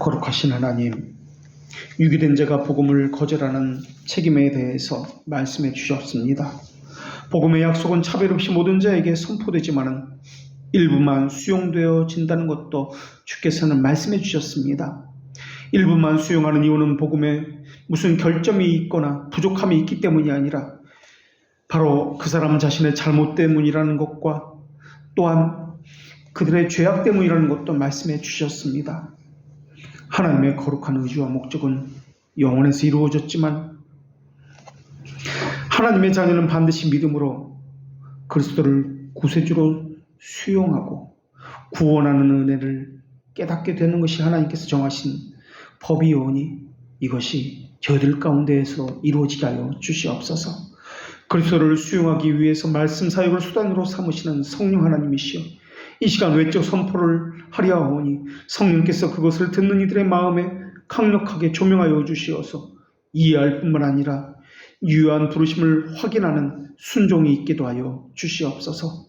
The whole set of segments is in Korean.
거룩하신 하나님, 유기된 자가 복음을 거절하는 책임에 대해서 말씀해 주셨습니다. 복음의 약속은 차별 없이 모든 자에게 선포되지만은 일부만 수용되어진다는 것도 주께서는 말씀해 주셨습니다. 일부만 수용하는 이유는 복음에 무슨 결점이 있거나 부족함이 있기 때문이 아니라 바로 그 사람 자신의 잘못 때문이라는 것과 또한 그들의 죄악 때문이라는 것도 말씀해 주셨습니다. 하나님의 거룩한 의지와 목적은 영원에서 이루어졌지만 하나님의 자녀는 반드시 믿음으로 그리스도를 구세주로 수용하고 구원하는 은혜를 깨닫게 되는 것이 하나님께서 정하신 법이오니 이것이 저희들 가운데에서 이루어지게 하여 주시옵소서. 그리스도를 수용하기 위해서 말씀 사역을 수단으로 삼으시는 성령 하나님이시여, 이 시간 외적 선포를 하려 하오니 성령께서 그것을 듣는 이들의 마음에 강력하게 조명하여 주시어서 이해할 뿐만 아니라 유효한 부르심을 확인하는 순종이 있기도 하여 주시옵소서.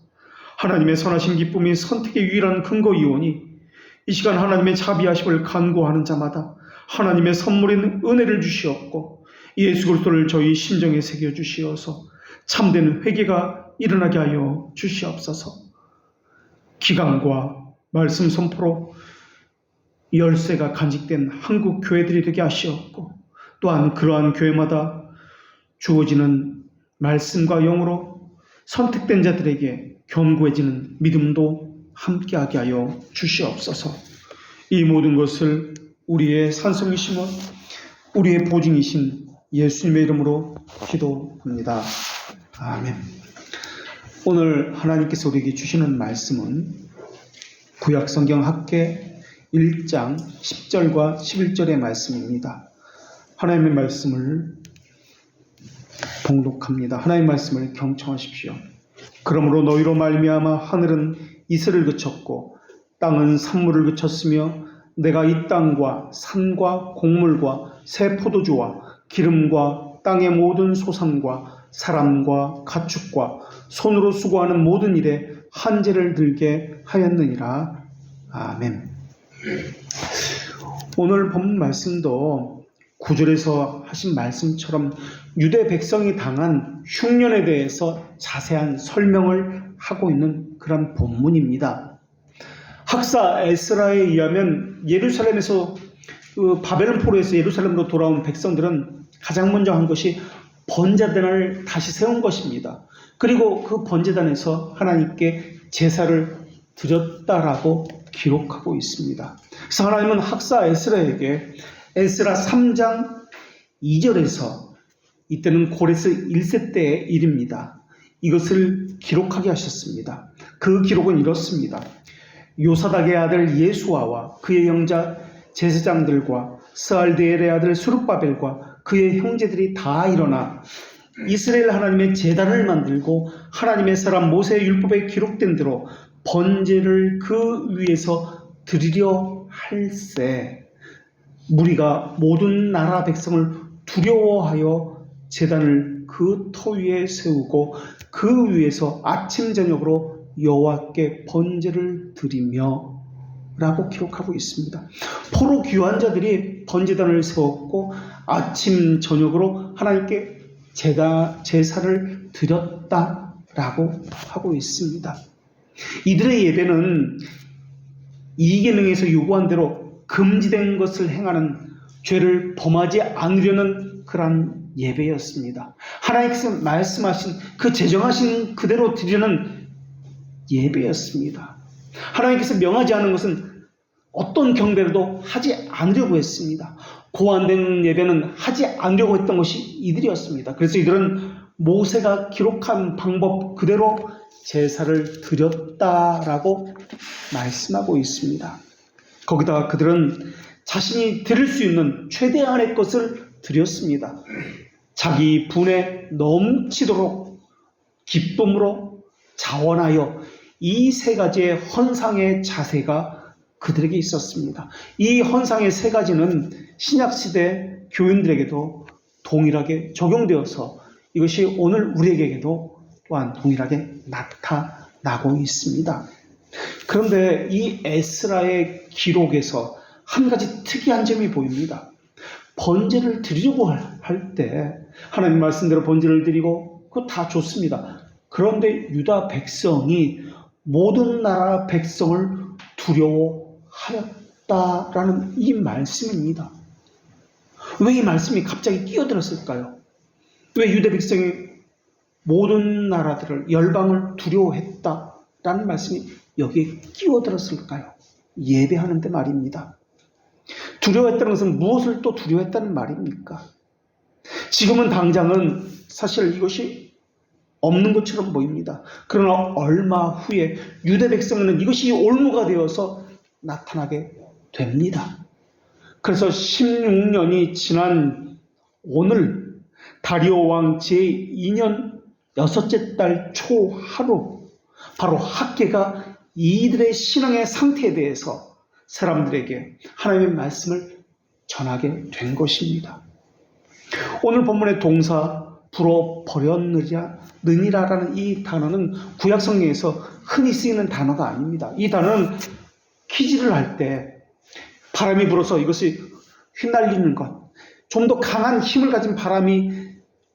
하나님의 선하신 기쁨이 선택의 유일한 근거이오니 이 시간 하나님의 자비하심을 간구하는 자마다 하나님의 선물인 은혜를 주시옵고 예수 그리스도를 저희 심정에 새겨주시어서 참된 회개가 일어나게 하여 주시옵소서. 기강과 말씀 선포로 열쇠가 간직된 한국 교회들이 되게 하시옵고 또한 그러한 교회마다 주어지는 말씀과 영으로 선택된 자들에게 견고해지는 믿음도 함께하게 하여 주시옵소서. 이 모든 것을 우리의 산성이시며 우리의 보증이신 예수님의 이름으로 기도합니다. 아멘. 오늘 하나님께서 우리에게 주시는 말씀은 구약성경 학개 1장 10절과 11절의 말씀입니다. 하나님의 말씀을 봉독합니다. 하나님의 말씀을 경청하십시오. 그러므로 너희로 말미암아 하늘은 이슬을 그쳤고 땅은 산물을 그쳤으며 내가 이 땅과 산과 곡물과 새 포도주와 기름과 땅의 모든 소산과 사람과 가축과 손으로 수고하는 모든 일에 한재를 들게 하였느니라. 아멘. 오늘 본 말씀도 9절에서 하신 말씀처럼 유대 백성이 당한 흉년에 대해서 자세한 설명을 하고 있는 그런 본문입니다. 학사 에스라에 의하면 예루살렘에서 바벨론 포로에서 예루살렘으로 돌아온 백성들은 가장 먼저 한 것이 번제단을 다시 세운 것입니다. 그리고 그 번제단에서 하나님께 제사를 드렸다라고 기록하고 있습니다. 그래서 하나님은 학사 에스라에게 에스라 3장 2절에서 이때는 고레스 1세 때의 일입니다. 이것을 기록하게 하셨습니다. 그 기록은 이렇습니다. 요사닥의 아들 예수아와 그의 영자 제사장들과 스알디엘의 아들 수룹바벨과 그의 형제들이 다 일어나 이스라엘 하나님의 제단을 만들고 하나님의 사람 모세의 율법에 기록된 대로 번제를 그 위에서 드리려 할세 무리가 모든 나라 백성을 두려워하여 제단을 그 터 위에 세우고 그 위에서 아침 저녁으로 여호와께 번제를 드리며 라고 기록하고 있습니다. 포로 귀환 자들이 번제단을 세웠고 아침 저녁으로 하나님께 제사를 드렸다라고 하고 있습니다. 이들의 예배는 이계명에서 요구한 대로 금지된 것을 행하는 죄를 범하지 않으려는 그러한 예배였습니다. 하나님께서 말씀하신 그 제정하신 그대로 드리는 예배였습니다. 하나님께서 명하지 않은 것은 어떤 경배라도 하지 않으려고 했습니다. 고안된 예배는 하지 않으려고 했던 것이 이들이었습니다. 그래서 이들은 모세가 기록한 방법 그대로 제사를 드렸다라고 말씀하고 있습니다. 거기다가 그들은 자신이 드릴 수 있는 최대한의 것을 드렸습니다. 자기 분에 넘치도록 기쁨으로 자원하여 이 세 가지의 헌상의 자세가 그들에게 있었습니다. 이 헌상의 세 가지는 신약시대 교인들에게도 동일하게 적용되어서 이것이 오늘 우리에게도 또한 동일하게 나타나고 있습니다. 그런데 이 에스라의 기록에서 한 가지 특이한 점이 보입니다. 번제를 드리려고 할 때 하나님 말씀대로 번제를 드리고 그거 다 좋습니다. 그런데 유다 백성이 모든 나라 백성을 두려워하였다라는 이 말씀입니다. 왜 이 말씀이 갑자기 끼어들었을까요? 왜 유다 백성이 모든 나라들을 열방을 두려워했다라는 말씀이 여기에 끼어들었을까요? 예배하는데 말입니다. 두려워했다는 것은 무엇을 또 두려워했다는 말입니까? 지금은 당장은 사실 이것이 없는 것처럼 보입니다. 그러나 얼마 후에 유다 백성은 이것이 올무가 되어서 나타나게 됩니다. 그래서 16년이 지난 오늘 다리오 왕 제2년 6째 달 초하루 바로 학개가 이들의 신앙의 상태에 대해서 사람들에게 하나님의 말씀을 전하게 된 것입니다. 오늘 본문의 동사 불어버렸느니라라는 이 단어는 구약 성경에서 흔히 쓰이는 단어가 아닙니다. 이 단어는 퀴즈를 할 때 바람이 불어서 이것이 휘날리는 것, 좀 더 강한 힘을 가진 바람이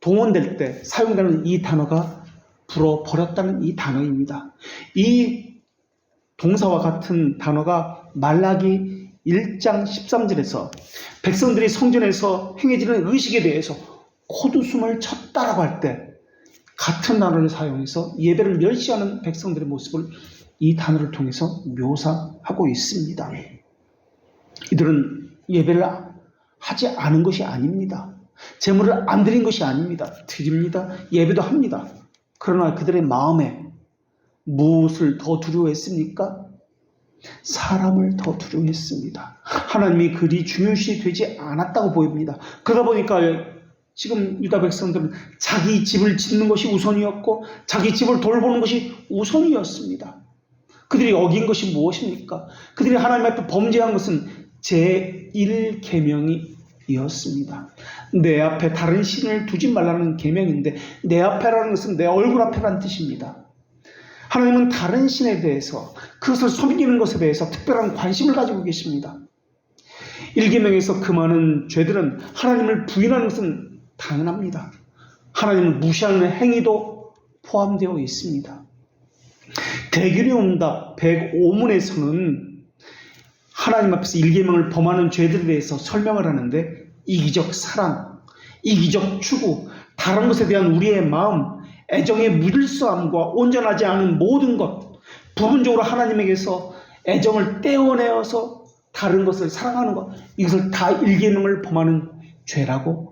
동원될 때 사용되는 이 단어가 불어버렸다는 이 단어입니다. 이 동사와 같은 단어가 말라기 1장 13절에서 백성들이 성전에서 행해지는 의식에 대해서 콧웃음을 쳤다라고 할 때 같은 단어를 사용해서 예배를 멸시하는 백성들의 모습을 이 단어를 통해서 묘사하고 있습니다. 이들은 예배를 하지 않은 것이 아닙니다. 제물을 안 드린 것이 아닙니다. 드립니다. 예배도 합니다. 그러나 그들의 마음에 무엇을 더 두려워했습니까? 사람을 더 두려워했습니다. 하나님이 그리 중요시 되지 않았다고 보입니다. 그러다 보니까 지금 유다 백성들은 자기 집을 짓는 것이 우선이었고 자기 집을 돌보는 것이 우선이었습니다. 그들이 어긴 것이 무엇입니까? 그들이 하나님 앞에 범죄한 것은 제1계명이었습니다. 내 앞에 다른 신을 두지 말라는 계명인데 내 앞에라는 것은 내 얼굴 앞에라는 뜻입니다. 하나님은 다른 신에 대해서 그것을 섬기는 것에 대해서 특별한 관심을 가지고 계십니다. 1계명에서 그 많은 죄들은 하나님을 부인하는 것은 당연합니다. 하나님을 무시하는 행위도 포함되어 있습니다. 대규리 응답 105문에서는 하나님 앞에서 1계명을 범하는 죄들에 대해서 설명을 하는데 이기적 사랑, 이기적 추구, 다른 것에 대한 우리의 마음, 애정의 무질서함과 온전하지 않은 모든 것, 부분적으로 하나님에게서 애정을 떼어내어서 다른 것을 사랑하는 것, 이것을 다 1계명을 범하는 죄라고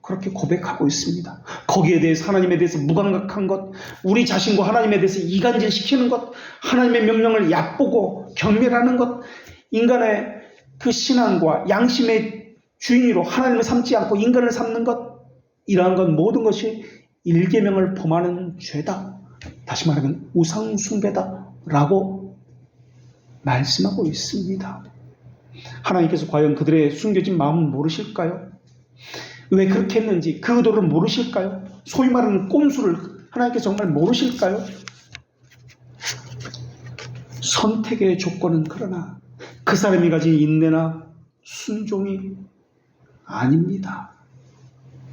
그렇게 고백하고 있습니다. 거기에 대해서 하나님에 대해서 무감각한 것, 우리 자신과 하나님에 대해서 이간질시키는 것, 하나님의 명령을 얕보고 경멸하는 것, 인간의 그 신앙과 양심의 주인으로 하나님을 삼지 않고 인간을 삼는 것, 이러한 것 모든 것이 1계명을 범하는 죄다. 다시 말하면 우상숭배다 라고 말씀하고 있습니다. 하나님께서 과연 그들의 숨겨진 마음은 모르실까요? 왜 그렇게 했는지 그 의도를 모르실까요? 소위 말하는 꼼수를 하나님께서 정말 모르실까요? 선택의 조건은 그러나 그 사람이 가진 인내나 순종이 아닙니다.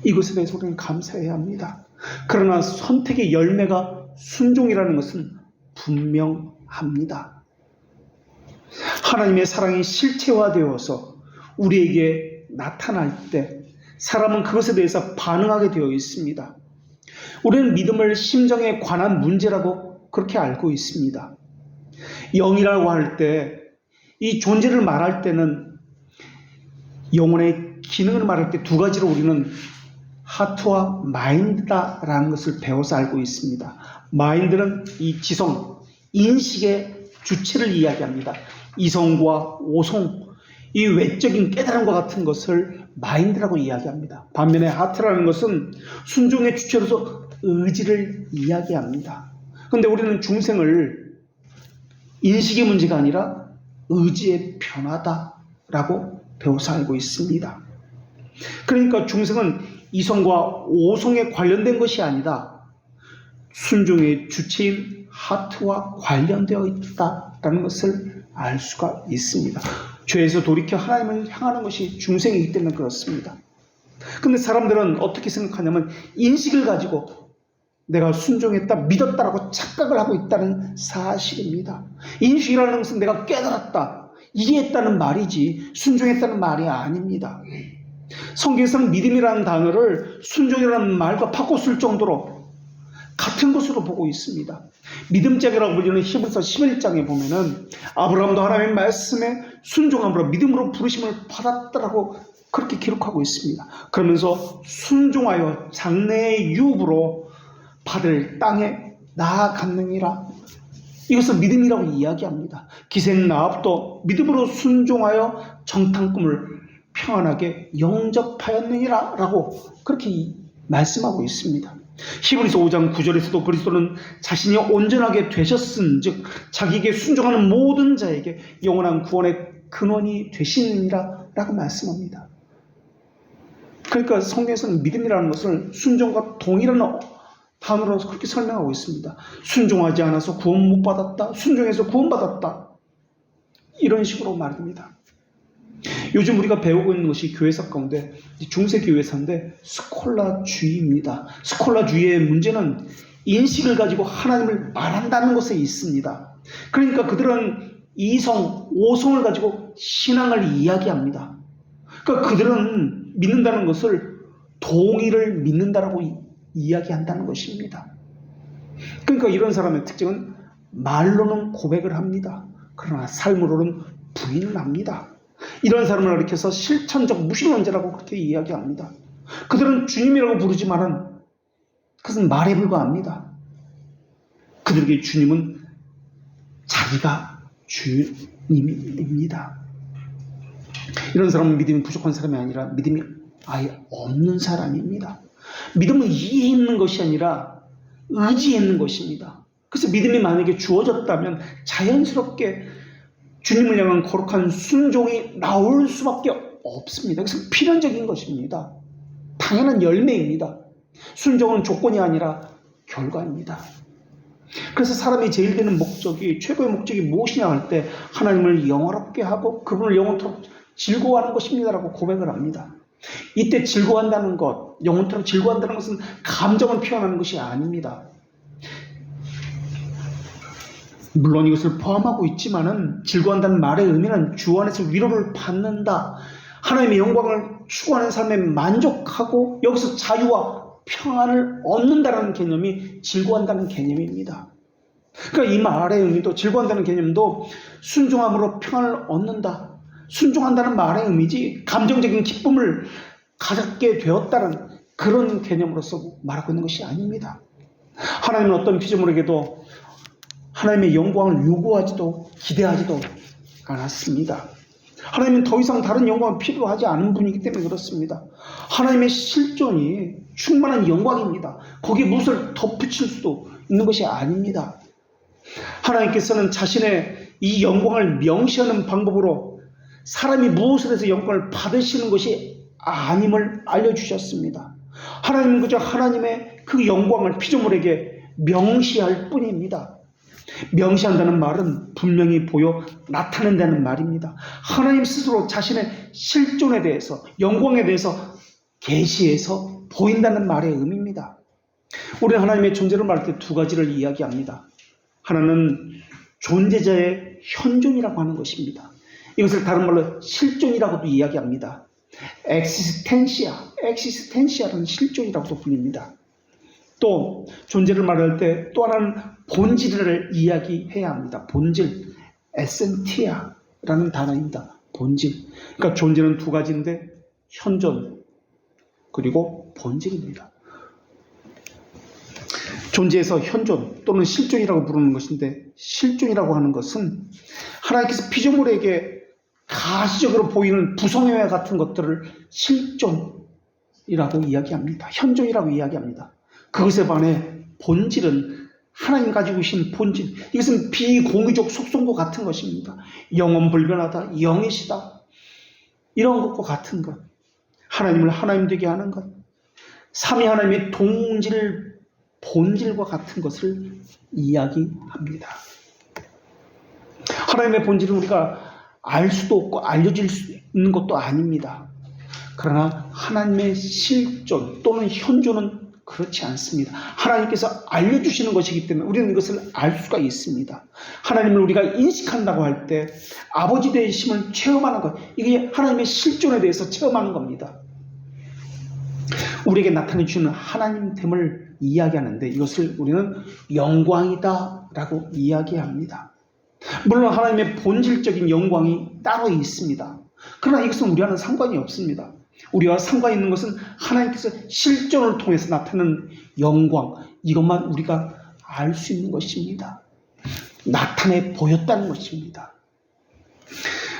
이것에 대해서 우리는 감사해야 합니다. 그러나 선택의 열매가 순종이라는 것은 분명합니다. 하나님의 사랑이 실체화되어서 우리에게 나타날 때 사람은 그것에 대해서 반응하게 되어 있습니다. 우리는 믿음을 심정에 관한 문제라고 그렇게 알고 있습니다. 영이라고 할 때, 이 존재를 말할 때는 영혼의 기능을 말할 때 두 가지로 우리는 하트와 마인드다라는 것을 배워서 알고 있습니다. 마인드는 이 지성, 인식의 주체를 이야기합니다. 이성과 오성, 이 외적인 깨달음과 같은 것을 마인드라고 이야기합니다. 반면에 하트라는 것은 순종의 주체로서 의지를 이야기합니다. 그런데 우리는 중생을 인식의 문제가 아니라 의지의 변화다라고 배워서 알고 있습니다. 그러니까 중생은 이성과 오성에 관련된 것이 아니라 순종의 주체인 하트와 관련되어 있다라는 것을 알 수가 있습니다. 죄에서 돌이켜 하나님을 향하는 것이 중생이기 때문에 그렇습니다. 근데 사람들은 어떻게 생각하냐면 인식을 가지고 내가 순종했다, 믿었다라고 착각을 하고 있다는 사실입니다. 인식이라는 것은 내가 깨달았다, 이해했다는 말이지 순종했다는 말이 아닙니다. 성경에서는 믿음이라는 단어를 순종이라는 말과 바꿔 쓸 정도로 같은 것으로 보고 있습니다. 믿음짝이라고 불리는 히브리서 11장에 보면은 아브라함도 하나님의 말씀에 순종함으로 믿음으로 부르심을 받았다라고 그렇게 기록하고 있습니다. 그러면서 순종하여 장래의 유업으로 받을 땅에 나아갔느니라. 이것을 믿음이라고 이야기합니다. 기생 라합도 믿음으로 순종하여 정탐꾼을 평안하게 영접하였느니라 라고 그렇게 말씀하고 있습니다. 히브리서 5장 9절에서도 그리스도는 자신이 온전하게 되셨은 즉 자기에게 순종하는 모든 자에게 영원한 구원의 근원이 되시느니라 라고 말씀합니다. 그러니까 성경에서는 믿음이라는 것을 순종과 동일한 단어로 그렇게 설명하고 있습니다. 순종하지 않아서 구원 못 받았다, 순종해서 구원 받았다, 이런 식으로 말입니다. 요즘 우리가 배우고 있는 것이 교회사 가운데 중세 교회사인데 스콜라주의입니다. 스콜라주의의 문제는 인식을 가지고 하나님을 말한다는 것에 있습니다. 그러니까 그들은 이성, 오성을 가지고 신앙을 이야기합니다. 그러니까 그들은 믿는다는 것을 동의를 믿는다라고 이야기한다는 것입니다. 그러니까 이런 사람의 특징은 말로는 고백을 합니다. 그러나 삶으로는 부인을 합니다. 이런 사람을 가리켜서 실천적 무신론자라고 그렇게 이야기합니다. 그들은 주님이라고 부르지만은 그것은 말에 불과합니다. 그들에게 주님은 자기가 주님입니다. 이런 사람은 믿음이 부족한 사람이 아니라 믿음이 아예 없는 사람입니다. 믿음은 이해 있는 것이 아니라 의지에 있는 것입니다. 그래서 믿음이 만약에 주어졌다면 자연스럽게 주님을 향한 거룩한 순종이 나올 수밖에 없습니다. 그래서 필연적인 것입니다. 당연한 열매입니다. 순종은 조건이 아니라 결과입니다. 그래서 사람이 제일 되는 목적이, 최고의 목적이 무엇이냐 할 때 하나님을 영화롭게 하고 그분을 영원토록 즐거워하는 것입니다라고 고백을 합니다. 이때 즐거워한다는 것, 영원토록 즐거워한다는 것은 감정을 표현하는 것이 아닙니다. 물론 이것을 포함하고 있지만은 즐거워한다는 말의 의미는 주 안에서 위로를 받는다, 하나님의 영광을 추구하는 삶에 만족하고 여기서 자유와 평안을 얻는다는 개념이 즐거워한다는 개념입니다. 그러니까 이 말의 의미도, 즐거워한다는 개념도 순종함으로 평안을 얻는다, 순종한다는 말의 의미지 감정적인 기쁨을 가졌게 되었다는 그런 개념으로서 말하고 있는 것이 아닙니다. 하나님은 어떤 피조물에게도 하나님의 영광을 요구하지도 기대하지도 않았습니다. 하나님은 더 이상 다른 영광을 필요하지 않은 분이기 때문에 그렇습니다. 하나님의 실존이 충만한 영광입니다. 거기에 무엇을 덧붙일 수도 있는 것이 아닙니다. 하나님께서는 자신의 이 영광을 명시하는 방법으로 사람이 무엇을 해서 영광을 받으시는 것이 아님을 알려주셨습니다. 하나님은 그저 하나님의 그 영광을 피조물에게 명시할 뿐입니다. 명시한다는 말은 분명히 보여 나타낸다는 말입니다. 하나님 스스로 자신의 실존에 대해서, 영광에 대해서 계시해서 보인다는 말의 의미입니다. 우리는 하나님의 존재를 말할 때 두 가지를 이야기합니다. 하나는 존재자의 현존이라고 하는 것입니다. 이것을 다른 말로 실존이라고도 이야기합니다. 엑시스텐시아라는 실존이라고도 불립니다. 또 존재를 말할 때 또 하나는 본질을 이야기해야 합니다. 본질, 에센티아라는 단어입니다. 본질. 그러니까 존재는 두 가지인데 현존 그리고 본질입니다. 존재에서 현존 또는 실존이라고 부르는 것인데, 실존이라고 하는 것은 하나님께서 피조물에게 가시적으로 보이는 부성애와 같은 것들을 실존이라고 이야기합니다. 현존이라고 이야기합니다. 그것에 반해 본질은 하나님 가지고 계신 본질, 이것은 비공유적 속성과 같은 것입니다. 영원불변하다, 영이시다, 이런 것과 같은 것, 하나님을 하나님 되게 하는 것, 삼위 하나님의 동질, 본질과 같은 것을 이야기합니다. 하나님의 본질은 우리가 알 수도 없고 알려질 수 있는 것도 아닙니다. 그러나 하나님의 실존 또는 현존은 그렇지 않습니다. 하나님께서 알려주시는 것이기 때문에 우리는 이것을 알 수가 있습니다. 하나님을 우리가 인식한다고 할 때 아버지 되심을 체험하는 것, 이게 하나님의 실존에 대해서 체험하는 겁니다. 우리에게 나타내 주시는 하나님됨을 이야기하는데 이것을 우리는 영광이다 라고 이야기합니다. 물론 하나님의 본질적인 영광이 따로 있습니다. 그러나 이것은 우리와는 상관이 없습니다. 우리와 상관이 있는 것은 하나님께서 실존을 통해서 나타나는 영광, 이것만 우리가 알 수 있는 것입니다. 나타내 보였다는 것입니다.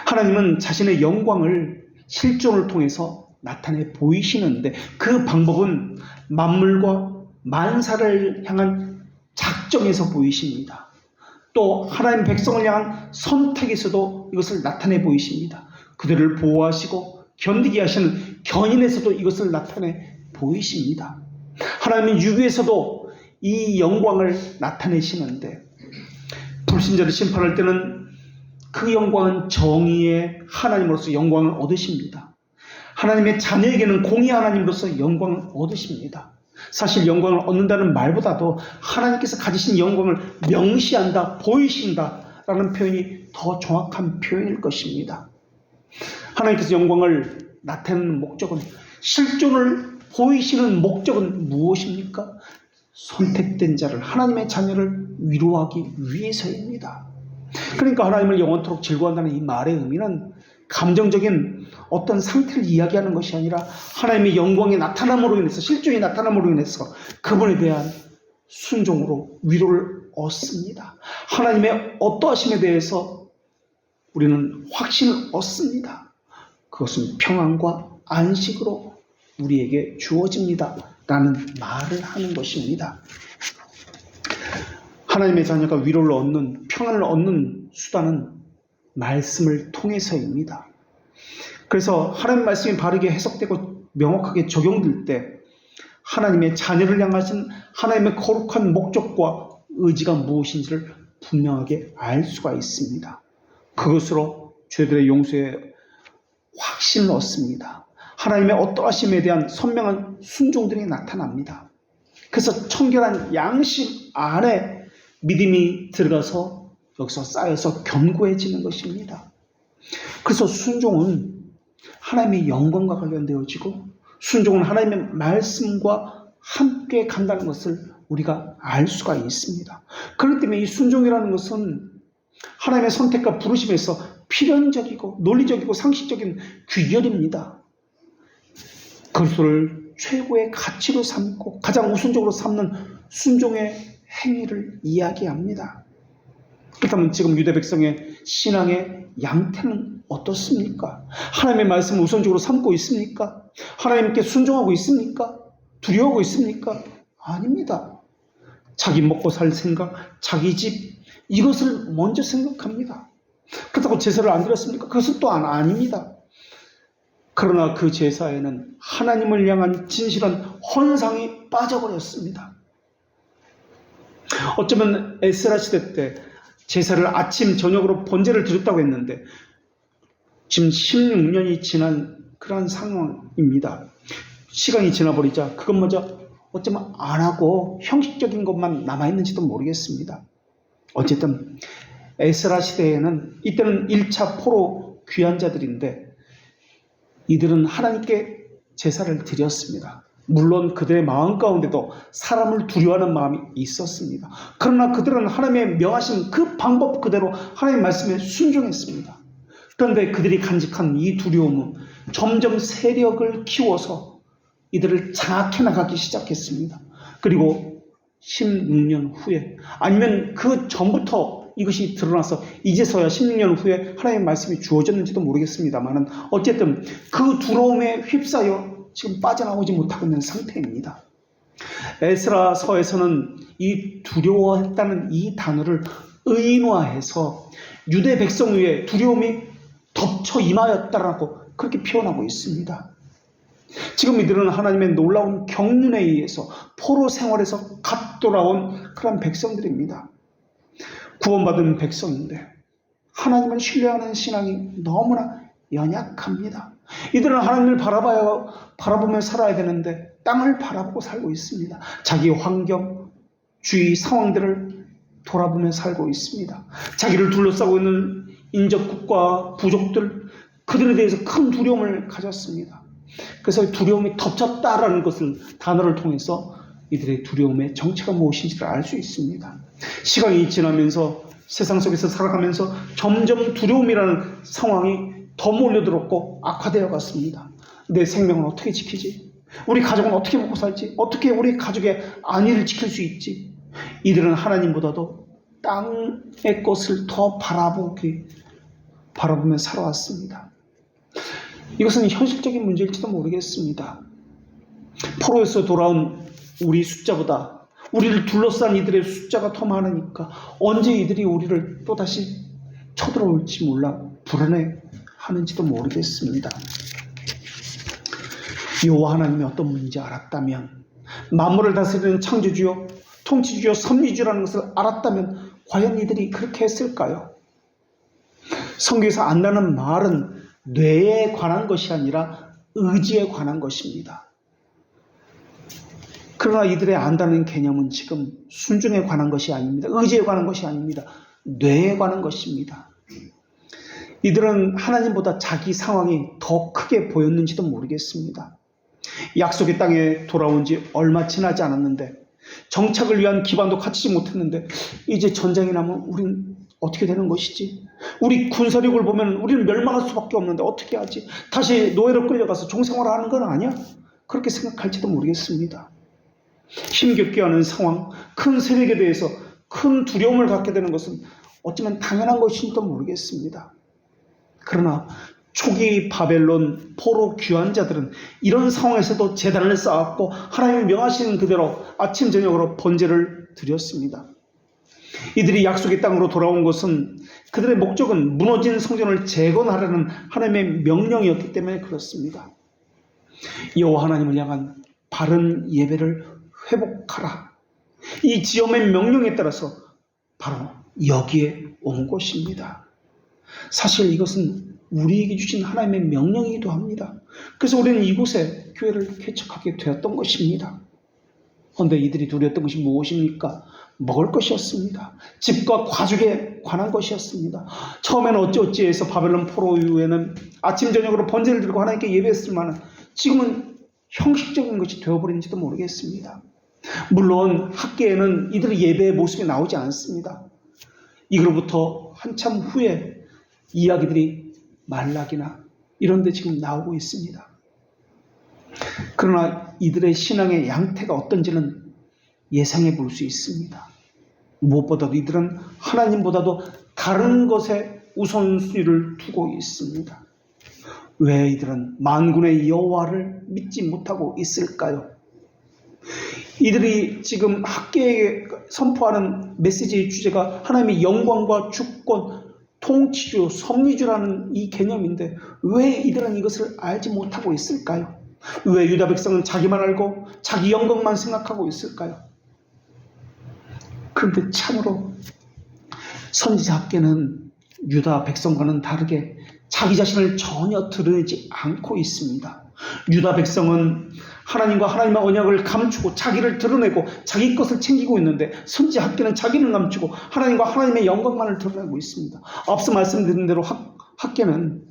하나님은 자신의 영광을 실존을 통해서 나타내 보이시는데 그 방법은 만물과 만사를 향한 작정에서 보이십니다. 또 하나님 백성을 향한 선택에서도 이것을 나타내 보이십니다. 그들을 보호하시고 견디게 하시는 견인에서도 이것을 나타내 보이십니다. 하나님은 유교에서도 이 영광을 나타내시는데 불신자를 심판할 때는 그 영광은 정의의 하나님으로서 영광을 얻으십니다. 하나님의 자녀에게는 공의 하나님으로서 영광을 얻으십니다. 사실 영광을 얻는다는 말보다도 하나님께서 가지신 영광을 명시한다, 보이신다 라는 표현이 더 정확한 표현일 것입니다. 하나님께서 영광을 나타내는 목적은, 실존을 보이시는 목적은 무엇입니까? 선택된 자를, 하나님의 자녀를 위로하기 위해서입니다. 그러니까 하나님을 영원토록 즐거워한다는 이 말의 의미는 감정적인 어떤 상태를 이야기하는 것이 아니라 하나님의 영광의 나타남으로 인해서, 실존이 나타남으로 인해서 그분에 대한 순종으로 위로를 얻습니다. 하나님의 어떠하심에 대해서 우리는 확신을 얻습니다. 그것은 평안과 안식으로 우리에게 주어집니다 라는 말을 하는 것입니다. 하나님의 자녀가 위로를 얻는, 평안을 얻는 수단은 말씀을 통해서입니다. 그래서 하나님 말씀이 바르게 해석되고 명확하게 적용될 때 하나님의 자녀를 향하신 하나님의 거룩한 목적과 의지가 무엇인지를 분명하게 알 수가 있습니다. 그것으로 죄들의 용서에 확신을 얻습니다. 하나님의 어떠하심에 대한 선명한 순종들이 나타납니다. 그래서 청결한 양심 안에 믿음이 들어가서 여기서 쌓여서 견고해지는 것입니다. 그래서 순종은 하나님의 영광과 관련되어지고 순종은 하나님의 말씀과 함께 간다는 것을 우리가 알 수가 있습니다. 그렇기 때문에 이 순종이라는 것은 하나님의 선택과 부르심에서 필연적이고 논리적이고 상식적인 귀결입니다. 그것을 최고의 가치로 삼고 가장 우선적으로 삼는 순종의 행위를 이야기합니다. 그렇다면 지금 유대 백성의 신앙의 양태는 어떻습니까? 하나님의 말씀을 우선적으로 삼고 있습니까? 하나님께 순종하고 있습니까? 두려워하고 있습니까? 아닙니다. 자기 먹고 살 생각, 자기 집, 이것을 먼저 생각합니다. 그렇다고 제사를 안 드렸습니까? 그것은 또한 아닙니다. 그러나 그 제사에는 하나님을 향한 진실한 헌상이 빠져버렸습니다. 어쩌면 에스라 시대 때 제사를 아침 저녁으로 번제를 드렸다고 했는데 지금 16년이 지난 그런 상황입니다. 시간이 지나버리자 그것마저 어쩌면 안 하고 형식적인 것만 남아있는지도 모르겠습니다. 어쨌든 에스라 시대에는 이때는 1차 포로 귀한 자들인데 이들은 하나님께 제사를 드렸습니다. 물론 그들의 마음 가운데도 사람을 두려워하는 마음이 있었습니다. 그러나 그들은 하나님의 명하신 그 방법 그대로 하나님의 말씀에 순종했습니다. 그런데 그들이 간직한 이 두려움은 점점 세력을 키워서 이들을 장악해 나가기 시작했습니다. 그리고 16년 후에 아니면 그 전부터 이것이 드러나서 이제서야 16년 후에 하나님의 말씀이 주어졌는지도 모르겠습니다만 어쨌든 그 두려움에 휩싸여 지금 빠져나오지 못하고 있는 상태입니다. 에스라서에서는 이 두려워했다는 이 단어를 의인화해서 유대 백성 위에 두려움이 덮쳐 임하였다라고 그렇게 표현하고 있습니다. 지금 이들은 하나님의 놀라운 경륜에 의해서 포로 생활에서 갓 돌아온 그런 백성들입니다. 구원받은 백성인데 하나님을 신뢰하는 신앙이 너무나 연약합니다. 이들은 하나님을 바라보며 살아야 되는데 땅을 바라보고 살고 있습니다. 자기 환경, 주위 상황들을 돌아보며 살고 있습니다. 자기를 둘러싸고 있는 인접국과 부족들, 그들에 대해서 큰 두려움을 가졌습니다. 그래서 두려움이 덮쳤다라는 것을 단어를 통해서 이들의 두려움의 정체가 무엇인지를 알 수 있습니다. 시간이 지나면서 세상 속에서 살아가면서 점점 두려움이라는 상황이 더 몰려들었고 악화되어 갔습니다. 내 생명은 어떻게 지키지? 우리 가족은 어떻게 먹고 살지? 어떻게 우리 가족의 안위를 지킬 수 있지? 이들은 하나님보다도 땅의 것을 더 바라보며 살아왔습니다. 이것은 현실적인 문제일지도 모르겠습니다. 포로에서 돌아온 우리 숫자보다 우리를 둘러싼 이들의 숫자가 더 많으니까 언제 이들이 우리를 또다시 쳐들어올지 몰라 불안해하는지도 모르겠습니다. 여호와 하나님이 어떤 분인지 알았다면, 만물을 다스리는 창조주요 통치주요 섭리주라는 것을 알았다면 과연 이들이 그렇게 했을까요? 성경에서 안다는 말은 뇌에 관한 것이 아니라 의지에 관한 것입니다. 그러나 이들의 안다는 개념은 지금 순종에 관한 것이 아닙니다. 의지에 관한 것이 아닙니다. 뇌에 관한 것입니다. 이들은 하나님보다 자기 상황이 더 크게 보였는지도 모르겠습니다. 약속의 땅에 돌아온 지 얼마 지나지 않았는데, 정착을 위한 기반도 갖추지 못했는데 이제 전쟁이 나면 우린 어떻게 되는 것이지? 우리 군사력을 보면 우리는 멸망할 수밖에 없는데 어떻게 하지? 다시 노예로 끌려가서 종생활하는 건 아니야? 그렇게 생각할지도 모르겠습니다. 힘겹게 하는 상황, 큰 세력에 대해서 큰 두려움을 갖게 되는 것은 어쩌면 당연한 것인지도 모르겠습니다. 그러나 초기 바벨론 포로 귀환자들은 이런 상황에서도 제단을 쌓았고 하나님이 명하시는 그대로 아침 저녁으로 번제를 드렸습니다. 이들이 약속의 땅으로 돌아온 것은 그들의 목적은 무너진 성전을 재건하라는 하나님의 명령이었기 때문에 그렇습니다. 여호와 하나님을 향한 바른 예배를 회복하라. 이 지엄의 명령에 따라서 바로 여기에 온 것입니다. 사실 이것은 우리에게 주신 하나님의 명령이기도 합니다. 그래서 우리는 이곳에 교회를 개척하게 되었던 것입니다. 그런데 이들이 두려웠던 것이 무엇입니까? 먹을 것이었습니다. 집과 가족에 관한 것이었습니다. 처음에는 어찌어찌해서 바벨론 포로 이후에는 아침 저녁으로 번제를 들고 하나님께 예배했을 만한, 지금은 형식적인 것이 되어버린지도 모르겠습니다. 물론 학계에는 이들의 예배의 모습이 나오지 않습니다. 이로부터 한참 후에 이야기들이 말락이나 이런 데 지금 나오고 있습니다. 그러나 이들의 신앙의 양태가 어떤지는 예상해 볼 수 있습니다. 무엇보다도 이들은 하나님보다도 다른 것에 우선순위를 두고 있습니다. 왜 이들은 만군의 여호와를 믿지 못하고 있을까요? 이들이 지금 학계에 선포하는 메시지의 주제가 하나님의 영광과 주권, 통치주, 섭리주라는 이 개념인데 왜 이들은 이것을 알지 못하고 있을까요? 왜 유다 백성은 자기만 알고 자기 영광만 생각하고 있을까요? 그런데 참으로 선지자 학계는 유다 백성과는 다르게 자기 자신을 전혀 드러내지 않고 있습니다. 유다 백성은 하나님과 하나님의 언약을 감추고 자기를 드러내고 자기 것을 챙기고 있는데, 선지자 학계는 자기를 감추고 하나님과 하나님의 영광만을 드러내고 있습니다. 앞서 말씀드린 대로 학계는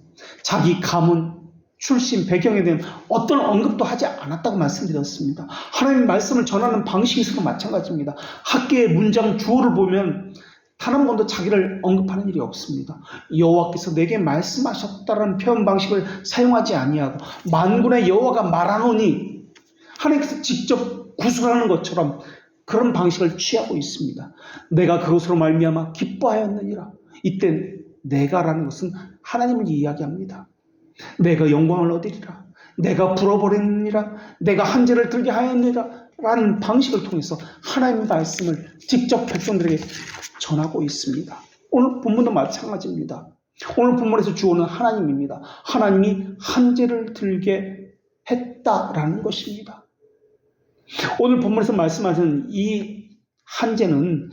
자기 가문, 출신, 배경에 대한 어떤 언급도 하지 않았다고 말씀드렸습니다. 하나님의 말씀을 전하는 방식에서도 마찬가지입니다. 학계의 문장 주어를 보면 단 한 번도 자기를 언급하는 일이 없습니다. 여호와께서 내게 말씀하셨다라는 표현 방식을 사용하지 아니하고 만군의 여호와가 말하노니 하나님께서 직접 구술하는 것처럼 그런 방식을 취하고 있습니다. 내가 그것으로 말미암아 기뻐하였느니라. 이때 내가라는 것은 하나님을 이야기합니다. 내가 영광을 얻으리라, 내가 불어버리느니라, 내가 한재를 들게 하였느니라 라는 방식을 통해서 하나님의 말씀을 직접 백성들에게 전하고 있습니다. 오늘 본문도 마찬가지입니다. 오늘 본문에서 주어는 하나님입니다. 하나님이 한재를 들게 했다라는 것입니다. 오늘 본문에서 말씀하신 이 한재는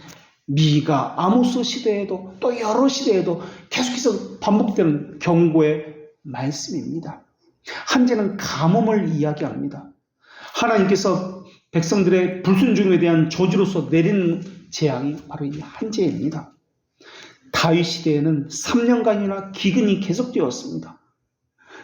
미가, 아모스 시대에도 또 여러 시대에도 계속해서 반복되는 경고의 말씀입니다. 한제는 가뭄을 이야기합니다. 하나님께서 백성들의 불순종에 대한 저주로서 내리는 재앙이 바로 이 한제입니다. 다윗 시대에는 3년간이나 기근이 계속되었습니다.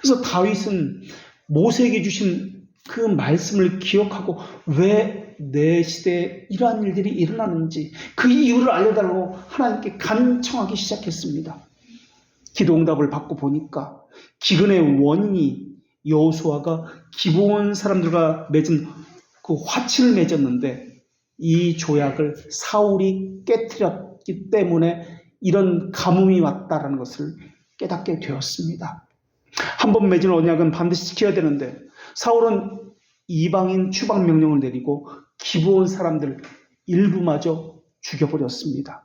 그래서 다윗은 모세에게 주신 그 말씀을 기억하고 왜 내 시대에 이러한 일들이 일어나는지 그 이유를 알려달라고 하나님께 간청하기 시작했습니다. 기도응답을 받고 보니까 기근의 원인이 여호수아가 기브온 사람들과 맺은 그 화친을 맺었는데 이 조약을 사울이 깨뜨렸기 때문에 이런 가뭄이 왔다라는 것을 깨닫게 되었습니다. 한 번 맺은 언약은 반드시 지켜야 되는데 사울은 이방인 추방 명령을 내리고 기브온 사람들 일부마저 죽여버렸습니다.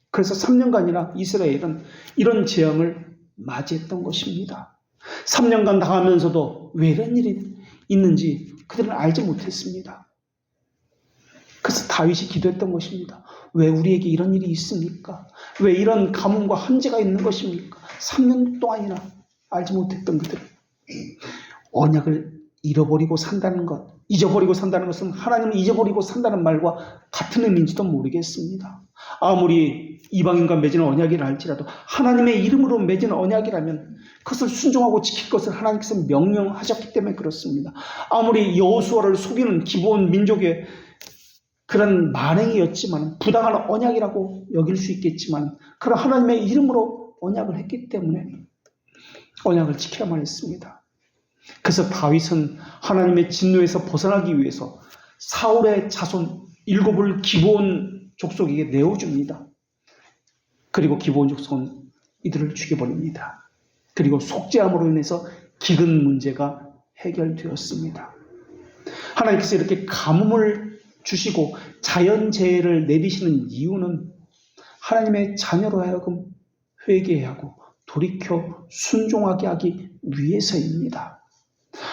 그래서 3년간이나 이스라엘은 이런 재앙을 맞이했던 것입니다. 3년간 당하면서도 왜 이런 일이 있는지 그들은 알지 못했습니다. 그래서 다윗이 기도했던 것입니다. 왜 우리에게 이런 일이 있습니까? 왜 이런 가뭄과 한제가 있는 것입니까? 3년 동안이나 알지 못했던 그들. 언약을 잃어버리고 산다는 것, 잊어버리고 산다는 것은 하나님을 잊어버리고 산다는 말과 같은 의미인지도 모르겠습니다. 아무리 이방인과 맺은 언약이라 할지라도 하나님의 이름으로 맺은 언약이라면 그것을 순종하고 지킬 것을 하나님께서 명령하셨기 때문에 그렇습니다. 아무리 여호수아를 속이는 기브온 민족의 그런 만행이었지만 부당한 언약이라고 여길 수 있겠지만 그런 하나님의 이름으로 언약을 했기 때문에 언약을 지켜야만 했습니다. 그래서 다윗은 하나님의 진노에서 벗어나기 위해서 사울의 자손 7을 기브온 족속에게 내어줍니다. 그리고 기브온 족속은 이들을 죽여버립니다. 그리고 속죄함으로 인해서 기근 문제가 해결되었습니다. 하나님께서 이렇게 가뭄을 주시고 자연재해를 내리시는 이유는 하나님의 자녀로 하여금 회개해야 하고 돌이켜 순종하게 하기 위해서입니다.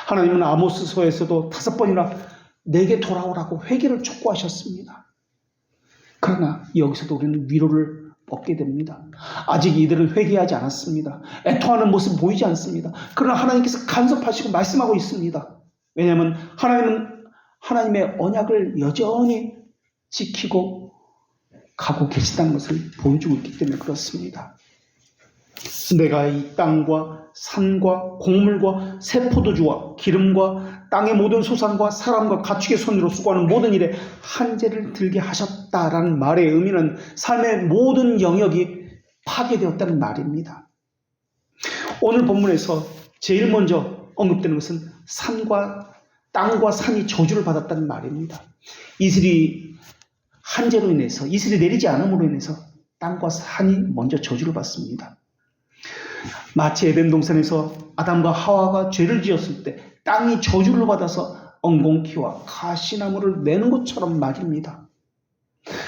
하나님은 아모스서에서도 5번이나 내게 돌아오라고 회개를 촉구하셨습니다. 그러나 여기서도 우리는 위로를 얻게 됩니다. 아직 이들은 회개하지 않았습니다. 애통하는 모습 보이지 않습니다. 그러나 하나님께서 간섭하시고 말씀하고 있습니다. 왜냐하면 하나님은 하나님의 언약을 여전히 지키고 가고 계시다는 것을 보여주고 있기 때문에 그렇습니다. 내가 이 땅과 산과 곡물과 새 포도주와 기름과 땅의 모든 소산과 사람과 가축의 손으로 수고하는 모든 일에 한제를 들게 하셨다라는 말의 의미는 삶의 모든 영역이 파괴되었다는 말입니다. 오늘 본문에서 제일 먼저 언급되는 것은 산과 땅과 산이 저주를 받았다는 말입니다. 이슬이 한제로 인해서 이슬이 내리지 않음으로 인해서 땅과 산이 먼저 저주를 받습니다. 마치 에덴 동산에서 아담과 하와가 죄를 지었을 때 땅이 저주를 받아서 엉겅퀴와 가시나무를 내는 것처럼 말입니다.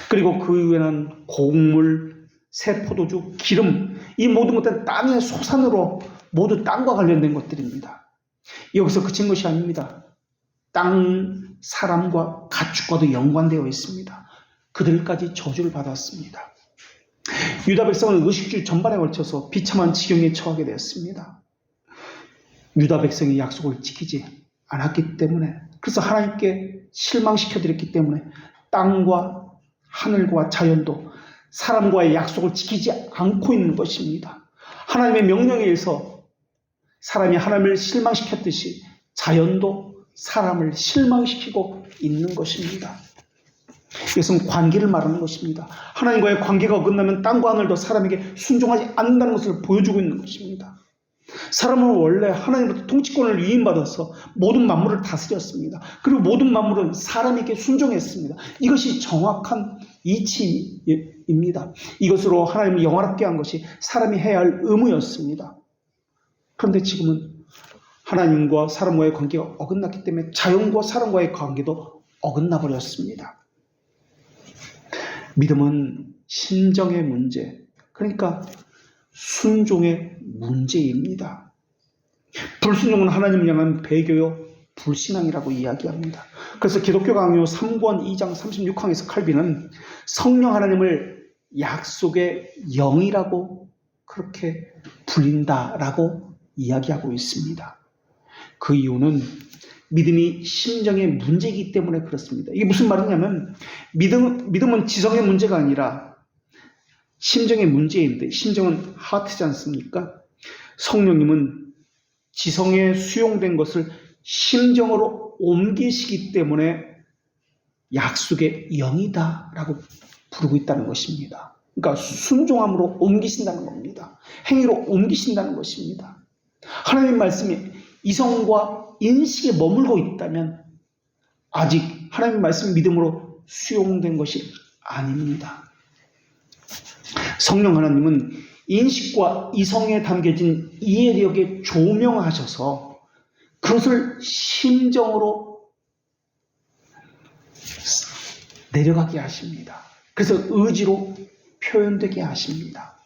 그리고 그 이후에는 곡물, 새 포도주, 기름 이 모든 것들은 땅의 소산으로 모두 땅과 관련된 것들입니다. 여기서 그친 것이 아닙니다. 땅, 사람과 가축과도 연관되어 있습니다. 그들까지 저주를 받았습니다. 유다 백성은 의식주 전반에 걸쳐서 비참한 지경에 처하게 되었습니다. 유다 백성이 약속을 지키지 않았기 때문에 그래서 하나님께 실망시켜드렸기 때문에 땅과 하늘과 자연도 사람과의 약속을 지키지 않고 있는 것입니다. 하나님의 명령에 의해서 사람이 하나님을 실망시켰듯이 자연도 사람을 실망시키고 있는 것입니다. 이것은 관계를 말하는 것입니다. 하나님과의 관계가 어긋나면 땅과 하늘도 사람에게 순종하지 않는다는 것을 보여주고 있는 것입니다. 사람은 원래 하나님으로부터 통치권을 위임받아서 모든 만물을 다스렸습니다. 그리고 모든 만물은 사람에게 순종했습니다. 이것이 정확한 이치입니다. 이것으로 하나님을 영화롭게 한 것이 사람이 해야 할 의무였습니다. 그런데 지금은 하나님과 사람과의 관계가 어긋났기 때문에 자연과 사람과의 관계도 어긋나 버렸습니다. 믿음은 심정의 문제, 그러니까 순종의 문제입니다. 불순종은 하나님을 향한 배교요 불신앙이라고 이야기합니다. 그래서 기독교 강요 3권 2장 36항에서 칼빈은 성령 하나님을 약속의 영이라고 그렇게 불린다라고 이야기하고 있습니다. 그 이유는 믿음이 심정의 문제이기 때문에 그렇습니다. 이게 무슨 말이냐면 믿음은 지성의 문제가 아니라 심정의 문제인데, 심정은 하트지 않습니까? 성령님은 지성에 수용된 것을 심정으로 옮기시기 때문에 약속의 영이다라고 부르고 있다는 것입니다. 그러니까 순종함으로 옮기신다는 겁니다. 행위로 옮기신다는 것입니다. 하나님의 말씀이 이성과 인식에 머물고 있다면 아직 하나님의 말씀 믿음으로 수용된 것이 아닙니다. 성령 하나님은 인식과 이성에 담겨진 이해력에 조명하셔서 그것을 심정으로 내려가게 하십니다. 그래서 의지로 표현되게 하십니다.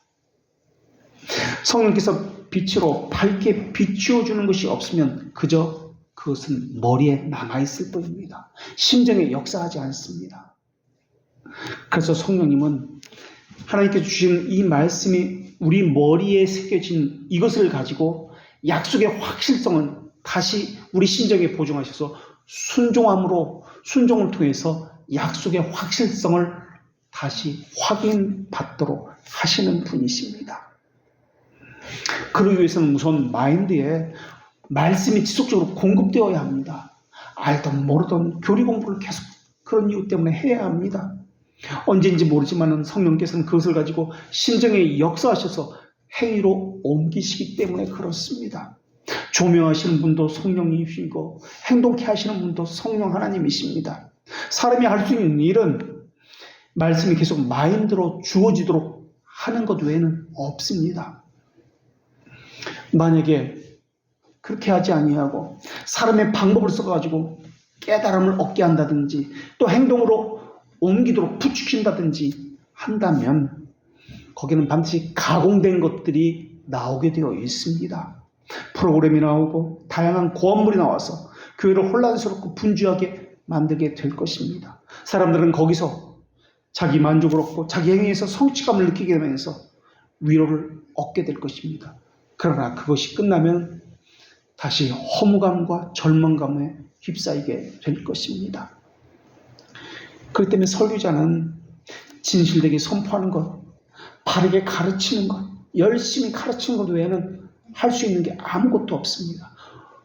성령께서 빛으로 밝게 비추어주는 것이 없으면 그저 그것은 머리에 남아있을 뿐입니다. 심정에 역사하지 않습니다. 그래서 성령님은 하나님께서 주신 이 말씀이 우리 머리에 새겨진 이것을 가지고 약속의 확실성을 다시 우리 심정에 보존하셔서 순종을 통해서 약속의 확실성을 다시 확인받도록 하시는 분이십니다. 그러기 위해서는 우선 마인드에 말씀이 지속적으로 공급되어야 합니다. 알던 모르던 교리 공부를 계속 그런 이유 때문에 해야 합니다. 언제인지 모르지만 성령께서는 그것을 가지고 심정에 역사하셔서 행위로 옮기시기 때문에 그렇습니다. 조명하시는 분도 성령님이시고 행동케 하시는 분도 성령 하나님이십니다. 사람이 할 수 있는 일은 말씀이 계속 마인드로 주어지도록 하는 것 외에는 없습니다. 만약에 그렇게 하지 아니하고 사람의 방법을 써가지고 깨달음을 얻게 한다든지 또 행동으로 옮기도록 부추긴다든지 한다면 거기는 반드시 가공된 것들이 나오게 되어 있습니다. 프로그램이 나오고 다양한 고안물이 나와서 교회를 혼란스럽고 분주하게 만들게 될 것입니다. 사람들은 거기서 자기 만족을 얻고 자기 행위에서 성취감을 느끼게 되면서 위로를 얻게 될 것입니다. 그러나 그것이 끝나면 다시 허무감과 절망감에 휩싸이게 될 것입니다. 그렇기 때문에 설교자는 진실되게 선포하는 것, 바르게 가르치는 것, 열심히 가르치는 것 외에는 할 수 있는 게 아무것도 없습니다.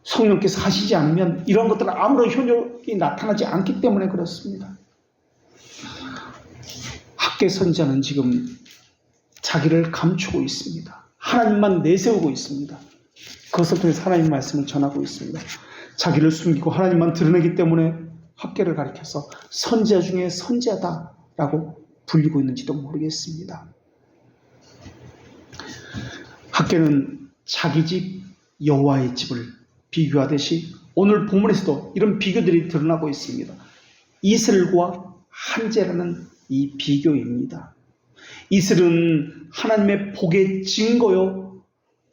성령께서 하시지 않으면 이런 것들은 아무런 효력이 나타나지 않기 때문에 그렇습니다. 학계 선지자는 지금 자기를 감추고 있습니다. 하나님만 내세우고 있습니다. 그것을 통해서 하나님의 말씀을 전하고 있습니다. 자기를 숨기고 하나님만 드러내기 때문에 학계를 가리켜서 선지자 중에 선지자다라고 불리고 있는지도 모르겠습니다. 학계는 자기 집 여호와의 집을 비교하듯이 오늘 본문에서도 이런 비교들이 드러나고 있습니다. 이슬과 한재라는 이 비교입니다. 이슬은 하나님의 복의 증거요,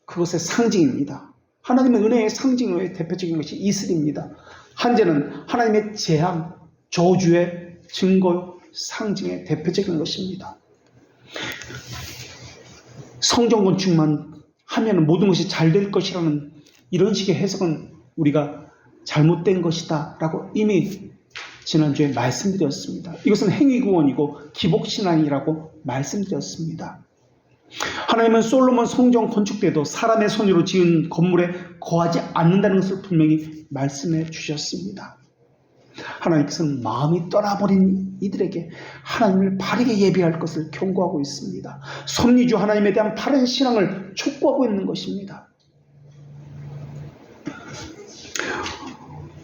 그것의 상징입니다. 하나님의 은혜의 상징의 대표적인 것이 이슬입니다. 한재는 하나님의 재앙, 저주의 증거요, 상징의 대표적인 것입니다. 성전 건축만 하면 모든 것이 잘 될 것이라는 이런 식의 해석은 우리가 잘못된 것이다 라고 이미 지난주에 말씀드렸습니다. 이것은 행위구원이고 기복신앙이라고 말씀드렸습니다. 하나님은 솔로몬 성전 건축 때도 사람의 손으로 지은 건물에 거하지 않는다는 것을 분명히 말씀해 주셨습니다. 하나님께서는 마음이 떠나버린 이들에게 하나님을 바르게 예배할 것을 경고하고 있습니다. 섭리주 하나님에 대한 바른 신앙을 촉구하고 있는 것입니다.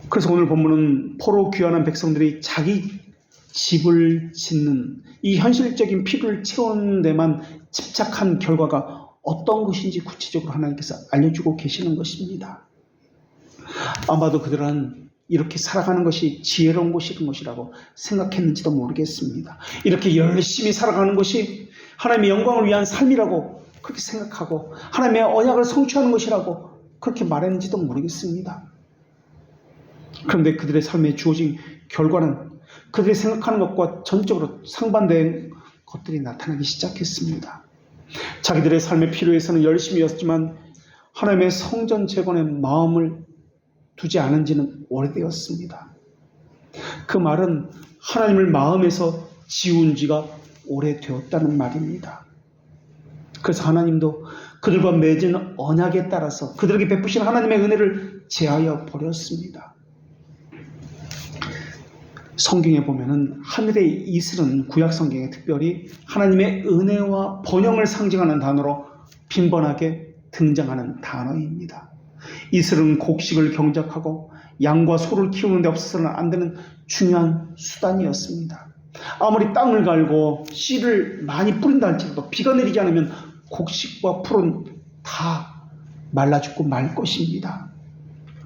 그래서 오늘 본문은 포로 귀환한 백성들이 자기 집을 짓는 이 현실적인 필요를 채우는 데만 집착한 결과가 어떤 것인지 구체적으로 하나님께서 알려주고 계시는 것입니다. 아마도 그들은 이렇게 살아가는 것이 지혜로운 것이라고 생각했는지도 모르겠습니다. 이렇게 열심히 살아가는 것이 하나님의 영광을 위한 삶이라고 그렇게 생각하고 하나님의 언약을 성취하는 것이라고 그렇게 말했는지도 모르겠습니다. 그런데 그들의 삶에 주어진 결과는 그들이 생각하는 것과 전적으로 상반된 것들이 나타나기 시작했습니다. 자기들의 삶의 필요에서는 열심히 했지만 하나님의 성전 재건에 마음을 두지 않은 지는 오래되었습니다. 그 말은 하나님을 마음에서 지운 지가 오래되었다는 말입니다. 그래서 하나님도 그들과 맺은 언약에 따라서 그들에게 베푸신 하나님의 은혜를 제하여 버렸습니다. 성경에 보면은 하늘의 이슬은 구약 성경에 특별히 하나님의 은혜와 번영을 상징하는 단어로 빈번하게 등장하는 단어입니다. 이슬은 곡식을 경작하고 양과 소를 키우는 데 없어서는 안 되는 중요한 수단이었습니다. 아무리 땅을 갈고 씨를 많이 뿌린다 할지라도 비가 내리지 않으면 곡식과 풀은 다 말라 죽고 말 것입니다.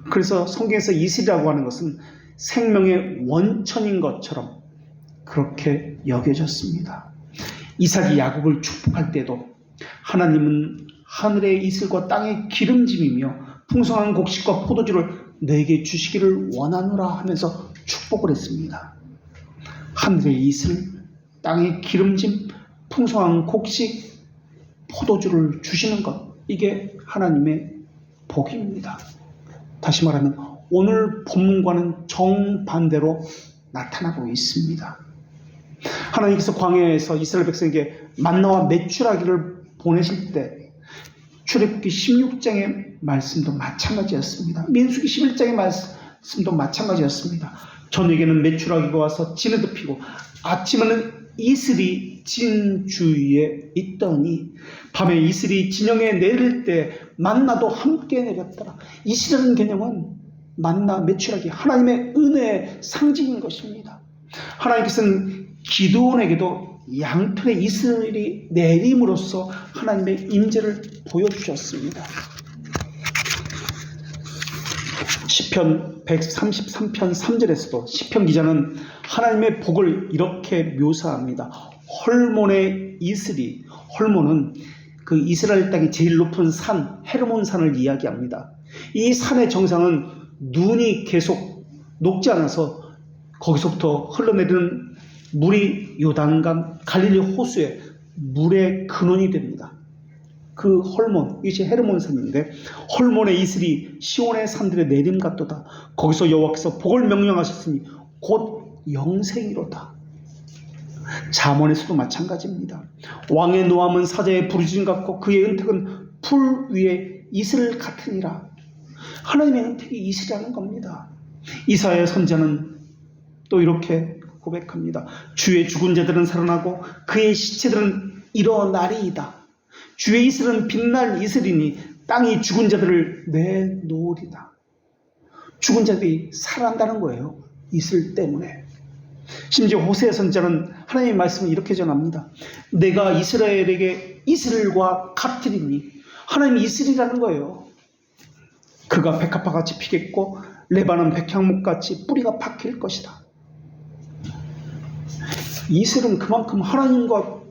그래서 성경에서 이슬이라고 하는 것은 생명의 원천인 것처럼 그렇게 여겨졌습니다. 이삭이 야곱을 축복할 때도 하나님은 하늘의 이슬과 땅의 기름짐이며 풍성한 곡식과 포도주를 너에게 주시기를 원하노라 하면서 축복을 했습니다. 하늘의 이슬, 땅의 기름짐, 풍성한 곡식, 포도주를 주시는 것, 이게 하나님의 복입니다. 다시 말하면 오늘 본문과는 정반대로 나타나고 있습니다. 하나님께서 광야에서 이스라엘 백성에게 만나와 메추라기를 보내실 때 출애굽기 16장의 말씀도 마찬가지였습니다. 민수기 11장의 말씀도 마찬가지였습니다. 저녁에는 메추라기가 와서 진에도 피고 아침에는 이슬이 진 주위에 있더니 밤에 이슬이 진영에 내릴 때 만나도 함께 내렸더라. 이슬이라는 개념은 만나, 메추라기, 하나님의 은혜의 상징인 것입니다. 하나님께서는 기드온에게도 양털의 이슬이 내림으로써 하나님의 임재를 보여주셨습니다. 시편 133편 3절에서도 시편 기자는 하나님의 복을 이렇게 묘사합니다. 헐몬의 이슬이, 헐몬은 그 이스라엘 땅의 제일 높은 산, 헤르몬 산을 이야기합니다. 이 산의 정상은 눈이 계속 녹지 않아서 거기서부터 흘러내리는 물이 요단강, 갈릴리 호수의 물의 근원이 됩니다. 그 헐몬, 이것이 헤르몬산인데 헐몬의 이슬이 시온의 산들의 내림 같도다. 거기서 여호와께서 복을 명령하셨으니 곧 영생이로다. 잠언에서도 마찬가지입니다. 왕의 노함은 사자의 부르짖음 같고 그의 은택은 풀 위에 이슬 같으니라. 하나님의 은택이 이슬이라는 겁니다. 이사야 선지자는 또 이렇게 고백합니다. 주의 죽은 자들은 살아나고 그의 시체들은 일어나리이다. 주의 이슬은 빛날 이슬이니 땅이 죽은 자들을 내놓으리다. 죽은 자들이 살아난다는 거예요. 이슬 때문에. 심지어 호세아 선지자는 하나님의 말씀을 이렇게 전합니다. 내가 이스라엘에게 이슬과 같으리니, 하나님이 이슬이라는 거예요. 그가 백합화같이 피겠고 레바논 백향목같이 뿌리가 박힐 것이다. 이슬은 그만큼 하나님과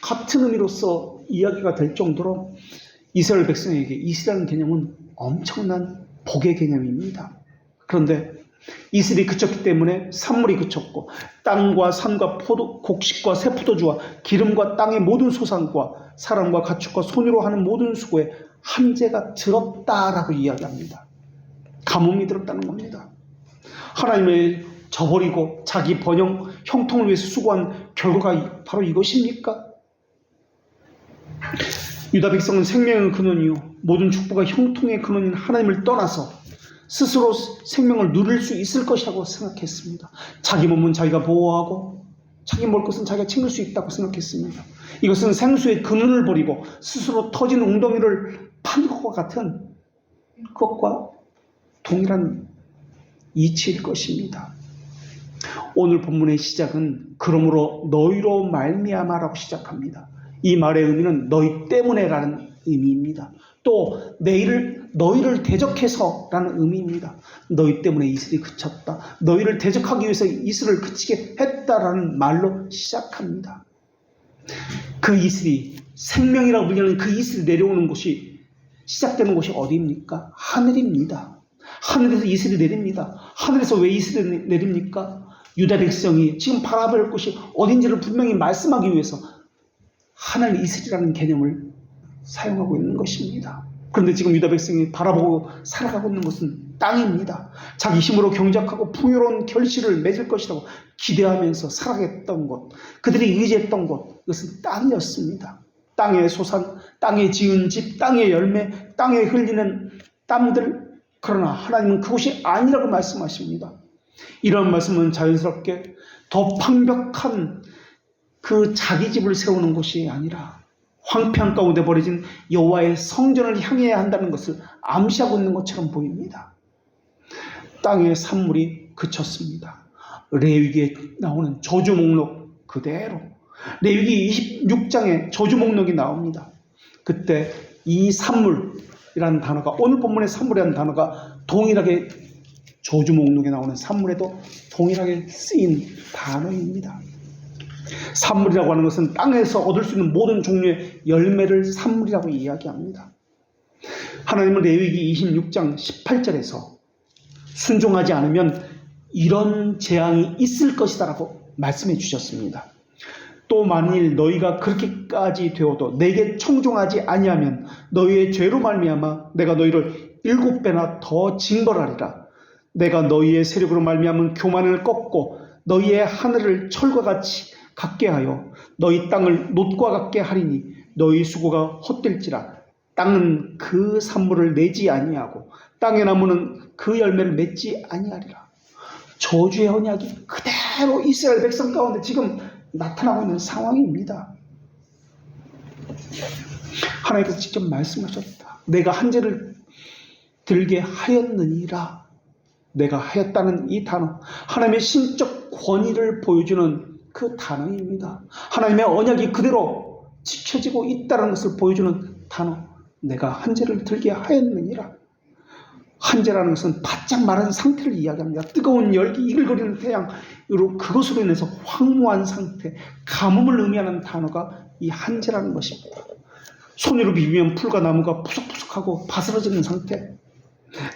같은 의미로서 이야기가 될 정도로 이스라엘 백성에게 이슬이라는 개념은 엄청난 복의 개념입니다. 그런데 이슬이 그쳤기 때문에 산물이 그쳤고 땅과 산과 곡식과 새 포도주와 기름과 땅의 모든 소산과 사람과 가축과 손으로 하는 모든 수고에 한재가 들었다라고 이야기합니다. 가뭄이 들었다는 겁니다. 하나님을 저버리고 자기 번영, 형통을 위해서 수고한 결과가 바로 이것입니까? 유다 백성은 생명의 근원이요 모든 축복과 형통의 근원인 하나님을 떠나서 스스로 생명을 누릴 수 있을 것이라고 생각했습니다. 자기 몸은 자기가 보호하고 자기 먹을 것은 자기가 챙길 수 있다고 생각했습니다. 이것은 생수의 근원을 버리고 스스로 터진 웅덩이를 파는 것과 같은 그것과 동일한 이치일 것입니다. 오늘 본문의 시작은 그러므로 너희로 말미암아라고 시작합니다. 이 말의 의미는 너희 때문에라는 의미입니다. 또 너희를 대적해서라는 의미입니다. 너희 때문에 이슬이 그쳤다. 너희를 대적하기 위해서 이슬을 그치게 했다라는 말로 시작합니다. 그 이슬이 생명이라고 불리는 그 이슬이 내려오는 곳이 시작되는 곳이 어디입니까? 하늘입니다. 하늘에서 이슬이 내립니다. 하늘에서 왜 이슬이 내립니까? 유다 백성이 지금 바라볼 곳이 어딘지를 분명히 말씀하기 위해서 하늘 이슬이라는 개념을 사용하고 있는 것입니다. 그런데 지금 유다 백성이 바라보고 살아가고 있는 것은 땅입니다. 자기 힘으로 경작하고 풍요로운 결실을 맺을 것이라고 기대하면서 살아갔던 곳, 그들이 의지했던 곳, 이것은 땅이었습니다. 땅의 소산, 땅에 지은 집, 땅의 열매, 땅에 흘리는 땀들. 그러나 하나님은 그곳이 아니라고 말씀하십니다. 이런 말씀은 자연스럽게 더 방벽한 그 자기 집을 세우는 곳이 아니라 황폐한 가운데 버려진 여호와의 성전을 향해야 한다는 것을 암시하고 있는 것처럼 보입니다. 땅의 산물이 그쳤습니다. 레위기에 나오는 저주 목록 그대로 레위기 26장에 저주 목록이 나옵니다. 그때 이 산물이라는 단어가, 오늘 본문의 산물이라는 단어가 동일하게 저주 목록에 나오는 산물에도 동일하게 쓰인 단어입니다. 산물이라고 하는 것은 땅에서 얻을 수 있는 모든 종류의 열매를 산물이라고 이야기합니다. 하나님은 레위기 26장 18절에서 순종하지 않으면 이런 재앙이 있을 것이다 라고 말씀해 주셨습니다. 또 만일 너희가 그렇게까지 되어도 내게 청종하지 아니하면 너희의 죄로 말미암아 내가 너희를 7배나 더 징벌하리라. 내가 너희의 세력으로 말미암은 교만을 꺾고 너희의 하늘을 철과 같이 같게 하여 너희 땅을 놋과 같게 하리니 너희 수고가 헛될지라. 땅은 그 산물을 내지 아니하고 땅의 나무는 그 열매를 맺지 아니하리라. 저주의 언약이 그대로 이스라엘 백성 가운데 지금 나타나고 있는 상황입니다. 하나님께서 직접 말씀하셨다. 내가 한죄를 들게 하였느니라. 내가 하였다는 이 단어, 하나님의 신적 권위를 보여주는 그 단어입니다. 하나님의 언약이 그대로 지켜지고 있다는 것을 보여주는 단어, 내가 한죄를 들게 하였느니라. 한죄라는 것은 바짝 마른 상태를 이야기합니다. 뜨거운 열기, 이글거리는 태양으로 그것으로 인해서 황무한 상태, 가뭄을 의미하는 단어가 이 한죄라는 것입니다. 손으로 비비면 풀과 나무가 푸석푸석하고 바스러지는 상태,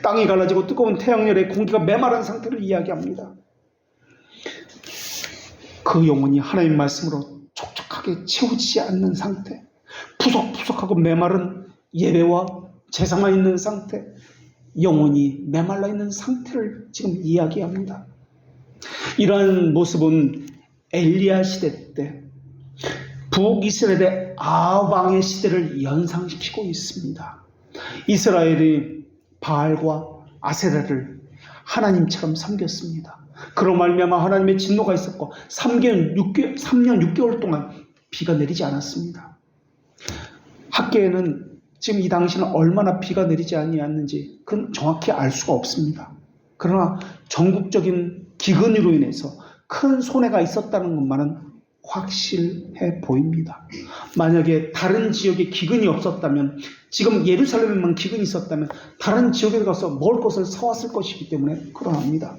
땅이 갈라지고 뜨거운 태양열에 공기가 메마른 상태를 이야기합니다. 그 영혼이 하나님 말씀으로 촉촉하게 채워지지 않는 상태, 푸석푸석하고 메마른 예배와 제사만 있는 상태, 영혼이 메말라 있는 상태를 지금 이야기합니다. 이러한 모습은 엘리야 시대 때 북이스라엘의 아합왕의 시대를 연상시키고 있습니다. 이스라엘이 바알과 아세라를 하나님처럼 섬겼습니다. 그로 말미암아 하나님의 진노가 있었고 3년 6개월 동안 비가 내리지 않았습니다. 학계에는 지금 이 당시는 얼마나 비가 내리지 아니었는지 그건 정확히 알 수가 없습니다. 그러나 전국적인 기근으로 인해서 큰 손해가 있었다는 것만은 확실해 보입니다. 만약에 다른 지역에 기근이 없었다면, 지금 예루살렘에만 기근이 있었다면 다른 지역에 가서 먹을 것을 사왔을 것이기 때문에 그러합니다.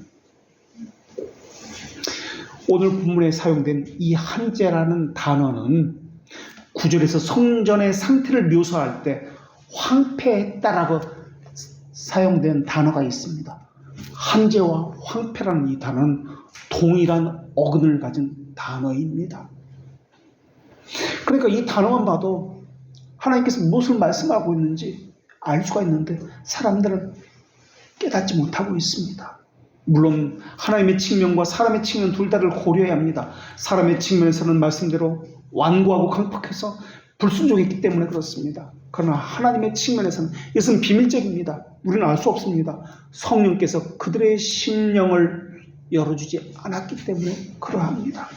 오늘 본문에 사용된 이 한죄라는 단어는 9절에서 성전의 상태를 묘사할 때 황폐했다라고 사용된 단어가 있습니다. 한죄와 황폐라는 이 단어는 동일한 어근을 가진 단어입니다. 그러니까 이 단어만 봐도 하나님께서 무엇을 말씀하고 있는지 알 수가 있는데 사람들은 깨닫지 못하고 있습니다. 물론 하나님의 측면과 사람의 측면 둘 다를 고려해야 합니다. 사람의 측면에서는 말씀대로 완고하고 강팍해서 불순종했기 때문에 그렇습니다. 그러나 하나님의 측면에서는 이것은 비밀적입니다. 우리는 알 수 없습니다. 성령께서 그들의 심령을 열어주지 않았기 때문에 그러합니다.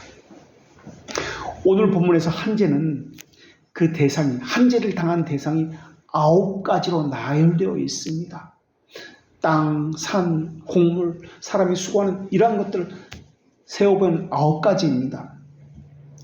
오늘 본문에서 한죄는 그 대상이, 한죄를 당한 대상이 9가지로 나열되어 있습니다. 땅, 산, 곡물, 사람이 수고하는 이러한 것들을 세어본 9가지입니다.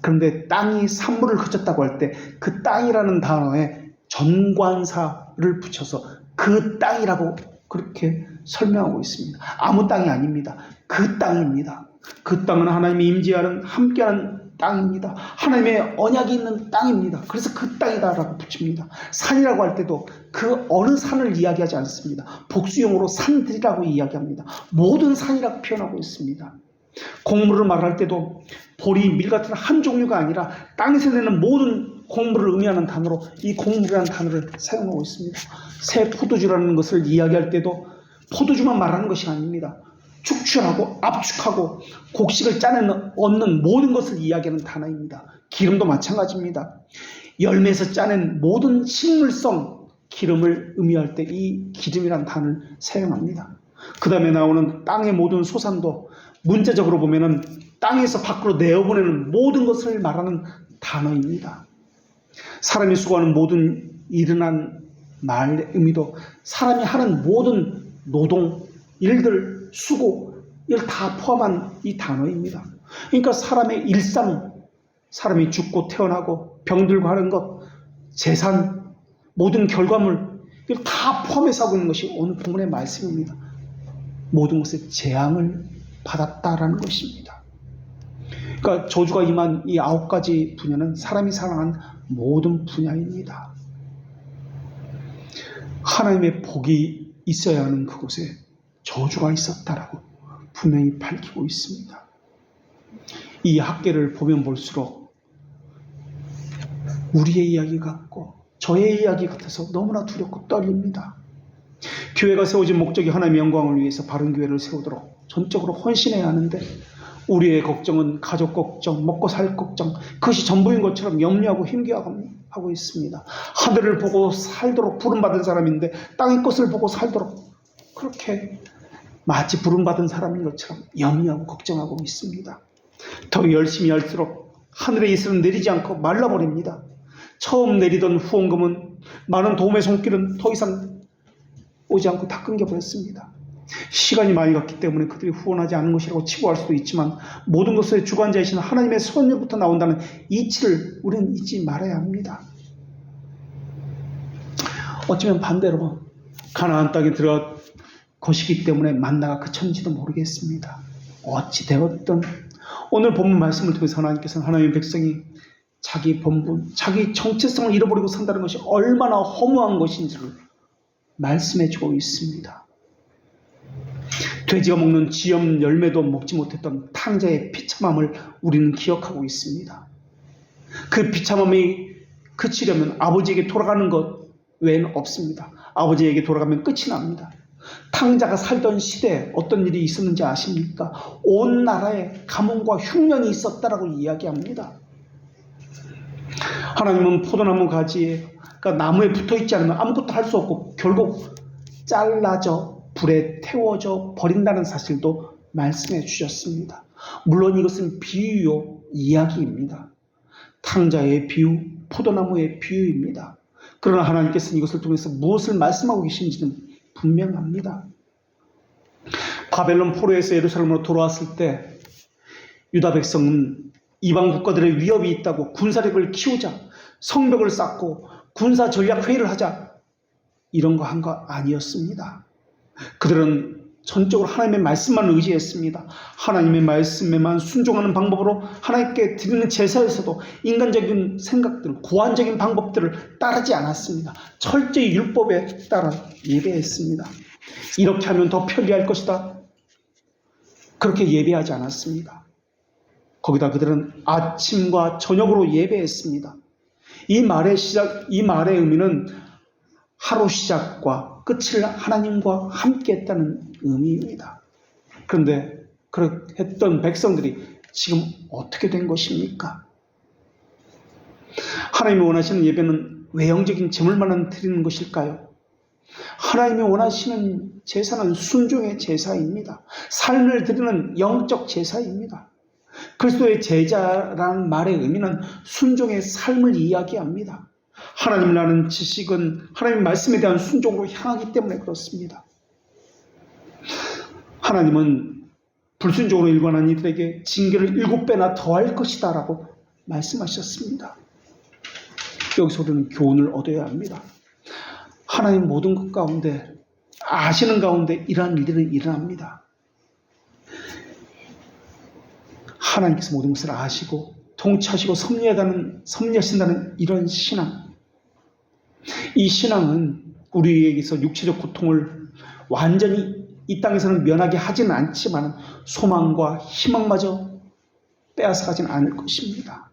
그런데 땅이 산물을 그쳤다고 할 때 그 땅이라는 단어에 전관사를 붙여서 그 땅이라고 그렇게 설명하고 있습니다. 아무 땅이 아닙니다. 그 땅입니다. 그 땅은 하나님의 임재하는 함께하는 땅입니다. 하나님의 언약이 있는 땅입니다. 그래서 그 땅이다라고 붙입니다. 산이라고 할 때도 그 어느 산을 이야기하지 않습니다. 복수용어로 산들이라고 이야기합니다. 모든 산이라고 표현하고 있습니다. 곡물을 말할 때도 보리, 밀 같은 한 종류가 아니라 땅에서 내는 모든 곡물을 의미하는 단어로 이 곡물이라는 단어를 사용하고 있습니다. 새 포도주라는 것을 이야기할 때도 포도주만 말하는 것이 아닙니다. 축출하고 압축하고 곡식을 짜내는 얻는 모든 것을 이야기하는 단어입니다. 기름도 마찬가지입니다. 열매에서 짜낸 모든 식물성 기름을 의미할 때 이 기름이라는 단어를 사용합니다. 그 다음에 나오는 땅의 모든 소산도 문자적으로 보면은 땅에서 밖으로 내어보내는 모든 것을 말하는 단어입니다. 사람이 수고하는 모든 일어난 말의 의미도 사람이 하는 모든 노동, 일들, 수고, 이걸 다 포함한 이 단어입니다. 그러니까 사람의 일상, 사람이 죽고 태어나고 병들고 하는 것, 재산, 모든 결과물, 이걸 다 포함해서 하고 있는 것이 오늘 본문의 말씀입니다. 모든 것에 재앙을 받았다라는 것입니다. 그러니까 저주가 임한 이 9가지 분야는 사람이 살아난 모든 분야입니다. 하나님의 복이 있어야 하는 그곳에 저주가 있었다라고 분명히 밝히고 있습니다. 이 학계를 보면 볼수록 우리의 이야기 같고 저의 이야기 같아서 너무나 두렵고 떨립니다. 교회가 세워진 목적이 하나님의 영광을 위해서 바른 교회를 세우도록 전적으로 헌신해야 하는데 우리의 걱정은 가족 걱정, 먹고 살 걱정, 그것이 전부인 것처럼 염려하고 힘겨워하고 있습니다. 하늘을 보고 살도록 부름받은 사람인데 땅의 것을 보고 살도록 그렇게 마치 부름받은 사람인 것처럼 염려하고 걱정하고 있습니다. 더 열심히 할수록 하늘의 이슬은 내리지 않고 말라버립니다. 처음 내리던 후원금은 많은 도움의 손길은 더 이상 오지 않고 다 끊겨버렸습니다. 시간이 많이 갔기 때문에 그들이 후원하지 않은 것이라고 치부할 수도 있지만 모든 것의 주관자이신 하나님의 손으로부터 나온다는 이치를 우리는 잊지 말아야 합니다. 어쩌면 반대로 가나안 땅에 들어갈 것이기 때문에 만나가 그쳤는지도 모르겠습니다. 어찌 되었든 오늘 본문 말씀을 통해서 하나님께서는 하나님의 백성이 자기 본분, 자기 정체성을 잃어버리고 산다는 것이 얼마나 허무한 것인지를 말씀해주고 있습니다. 돼지가 먹는 지염 열매도 먹지 못했던 탕자의 비참함을 우리는 기억하고 있습니다. 그 비참함이 그치려면 아버지에게 돌아가는 것 외에는 없습니다. 아버지에게 돌아가면 끝이 납니다. 탕자가 살던 시대에 어떤 일이 있었는지 아십니까? 온 나라에 가뭄과 흉년이 있었다라고 이야기합니다. 하나님은 포도나무 가지에, 그러니까 나무에 붙어있지 않으면 아무것도 할 수 없고 결국 잘라져 불에 태워져 버린다는 사실도 말씀해 주셨습니다. 물론 이것은 비유요 이야기입니다. 탕자의 비유, 포도나무의 비유입니다. 그러나 하나님께서는 이것을 통해서 무엇을 말씀하고 계신지는 분명합니다. 바벨론 포로에서 예루살렘으로 돌아왔을 때 유다 백성은 이방 국가들의 위협이 있다고 군사력을 키우자, 성벽을 쌓고 군사 전략 회의를 하자, 이런 거 한 거 아니었습니다. 그들은 전적으로 하나님의 말씀만 의지했습니다. 하나님의 말씀에만 순종하는 방법으로 하나님께 드리는 제사에서도 인간적인 생각들, 고안적인 방법들을 따르지 않았습니다. 철저히 율법에 따라 예배했습니다. 이렇게 하면 더 편리할 것이다. 그렇게 예배하지 않았습니다. 거기다 그들은 아침과 저녁으로 예배했습니다. 이 말의 의미는 하루 시작과 끝을 하나님과 함께 했다는 의미입니다. 그런데 그렇게 했던 백성들이 지금 어떻게 된 것입니까? 하나님이 원하시는 예배는 외형적인 제물만을 드리는 것일까요? 하나님이 원하시는 제사는 순종의 제사입니다. 삶을 드리는 영적 제사입니다. 그리스도의 제자라는 말의 의미는 순종의 삶을 이야기합니다. 하나님을 아는 지식은 하나님의 말씀에 대한 순종으로 향하기 때문에 그렇습니다. 하나님은 불순종으로 일관한 이들에게 징계를 7배나 더할 것이다 라고 말씀하셨습니다. 여기서 우리는 교훈을 얻어야 합니다. 하나님 모든 것 가운데 아시는 가운데 이러한 일들은 일어납니다. 하나님께서 모든 것을 아시고 통치하시고 섭리하신다는 이런 신앙, 이 신앙은 우리에게서 육체적 고통을 완전히 이 땅에서는 면하게 하지는 않지만 소망과 희망마저 빼앗아가지는 않을 것입니다.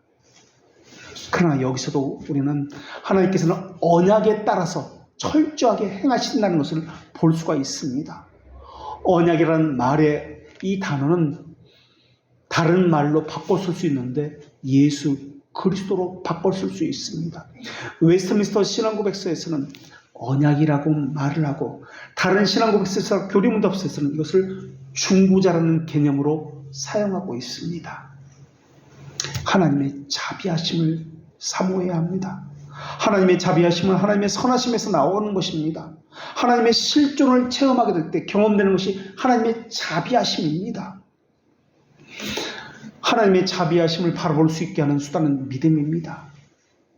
그러나 여기서도 우리는 하나님께서는 언약에 따라서 철저하게 행하신다는 것을 볼 수가 있습니다. 언약이라는 말의 이 단어는 다른 말로 바꿔 쓸 수 있는데 예수 그리스도로 바꿔 쓸 수 있습니다. 웨스트민스터 신앙고백서에서는 언약이라고 말을 하고 다른 신앙고백서에서 교리문답서에서는 이것을 중보자라는 개념으로 사용하고 있습니다. 하나님의 자비하심을 사모해야 합니다. 하나님의 자비하심은 하나님의 선하심에서 나오는 것입니다. 하나님의 실존을 체험하게 될 때 경험되는 것이 하나님의 자비하심입니다. 하나님의 자비하심을 바라볼 수 있게 하는 수단은 믿음입니다.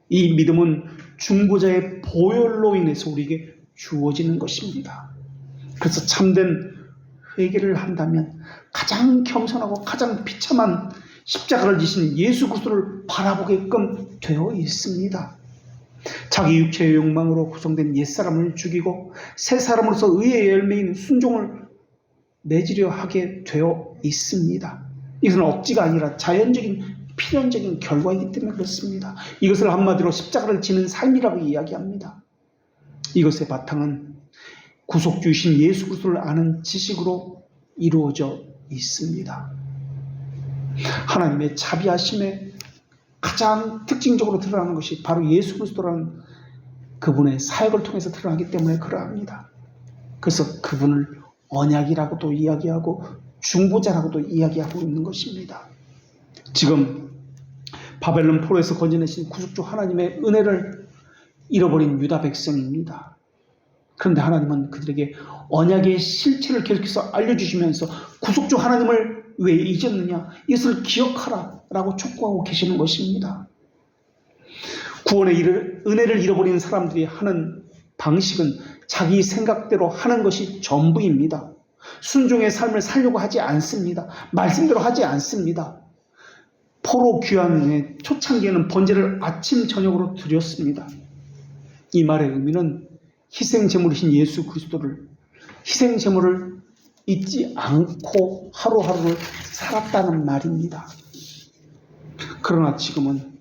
이 믿음은 중보자의 보혈로 인해서 우리에게 주어지는 것입니다. 그래서 참된 회개를 한다면 가장 겸손하고 가장 비참한 십자가를 지신 예수 그리스도를 바라보게끔 되어 있습니다. 자기 육체의 욕망으로 구성된 옛사람을 죽이고 새 사람으로서 의의 열매인 순종을 맺으려 하게 되어 있습니다. 이것은 억지가 아니라 자연적인 필연적인 결과이기 때문에 그렇습니다. 이것을 한마디로 십자가를 지는 삶이라고 이야기합니다. 이것의 바탕은 구속주이신 예수 그리스도를 아는 지식으로 이루어져 있습니다. 하나님의 자비하심에 가장 특징적으로 드러나는 것이 바로 예수 그리스도라는 그분의 사역을 통해서 드러나기 때문에 그러합니다. 그래서 그분을 언약이라고도 이야기하고 중보자라고도 이야기하고 있는 것입니다. 지금 바벨론 포로에서 건져내신 구속주 하나님의 은혜를 잃어버린 유다 백성입니다. 그런데 하나님은 그들에게 언약의 실체를 계속해서 알려주시면서 구속주 하나님을 왜 잊었느냐? 이것을 기억하라 라고 촉구하고 계시는 것입니다. 구원의 은혜를 잃어버린 사람들이 하는 방식은 자기 생각대로 하는 것이 전부입니다. 순종의 삶을 살려고 하지 않습니다. 말씀대로 하지 않습니다. 포로 귀환의 초창기에는 번제를 아침 저녁으로 드렸습니다. 이 말의 의미는 희생제물이신 예수 그리스도를 희생제물을 잊지 않고 하루하루를 살았다는 말입니다. 그러나 지금은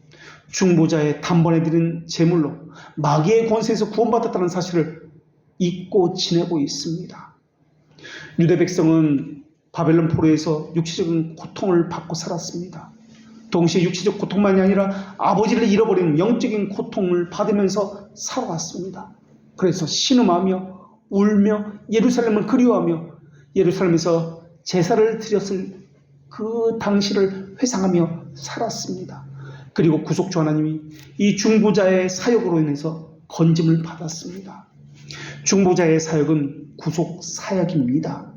중보자의 단번에 드린 제물로 마귀의 권세에서 구원받았다는 사실을 잊고 지내고 있습니다. 유대 백성은 바벨론 포로에서 육체적인 고통을 받고 살았습니다. 동시에 육체적 고통만이 아니라 아버지를 잃어버린 영적인 고통을 받으면서 살아왔습니다. 그래서 신음하며 울며 예루살렘을 그리워하며 예루살렘에서 제사를 드렸을 그 당시를 회상하며 살았습니다. 그리고 구속주 하나님이 이 중보자의 사역으로 인해서 건짐을 받았습니다. 중보자의 사역은 구속 사역입니다.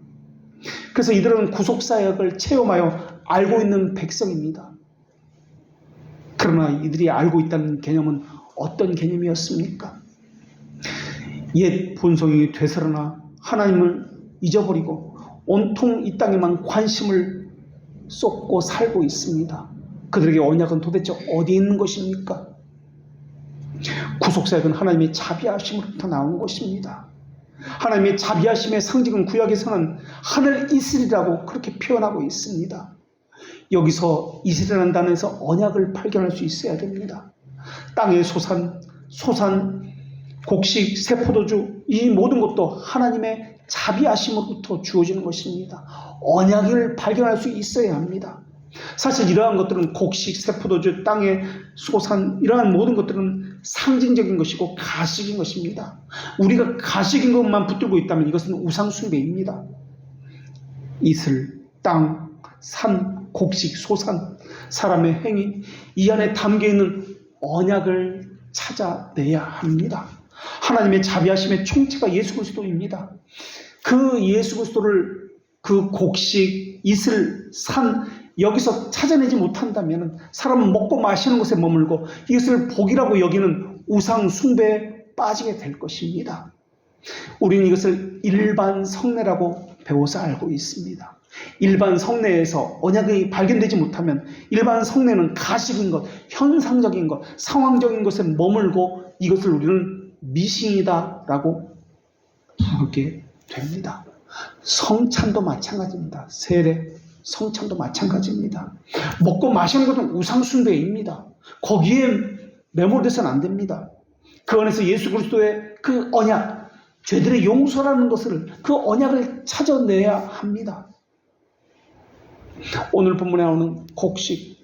그래서 이들은 구속 사역을 체험하여 알고 있는 백성입니다. 그러나 이들이 알고 있다는 개념은 어떤 개념이었습니까? 옛 본성이 되살아나 하나님을 잊어버리고 온통 이 땅에만 관심을 쏟고 살고 있습니다. 그들에게 언약은 도대체 어디 있는 것입니까? 구속사역은 하나님의 자비하심으로부터 나온 것입니다. 하나님의 자비하심의 상징은 구약에서는 하늘 이슬이라고 그렇게 표현하고 있습니다. 여기서 이슬이라는 단어에서 언약을 발견할 수 있어야 됩니다. 땅의 소산, 곡식, 세포도주 이 모든 것도 하나님의 자비하심으로부터 주어지는 것입니다. 언약을 발견할 수 있어야 합니다. 사실 이러한 것들은 곡식, 세포도주, 땅의 소산 이러한 모든 것들은 상징적인 것이고 가식인 것입니다. 우리가 가식인 것만 붙들고 있다면 이것은 우상숭배입니다. 이슬, 땅, 산, 곡식, 소산, 사람의 행위 이 안에 담겨있는 언약을 찾아내야 합니다. 하나님의 자비하심의 총체가 예수 그리스도입니다. 그 예수 그리스도를 그 곡식, 이슬, 산 여기서 찾아내지 못한다면 사람은 먹고 마시는 것에 머물고 이것을 복이라고 여기는 우상 숭배에 빠지게 될 것입니다. 우리는 이것을 일반 성례라고 배워서 알고 있습니다. 일반 성례에서 언약이 발견되지 못하면 일반 성례는 가식인 것, 현상적인 것, 상황적인 것에 머물고 이것을 우리는 미신이다라고 부르게 됩니다. 성찬도 마찬가지입니다. 세례, 성찬도 마찬가지입니다. 먹고 마시는 것은 우상숭배입니다. 거기에 매몰돼서는 안 됩니다. 그 안에서 예수 그리스도의 그 언약, 죄들의 용서라는 것을, 그 언약을 찾아내야 합니다. 오늘 본문에 나오는 곡식,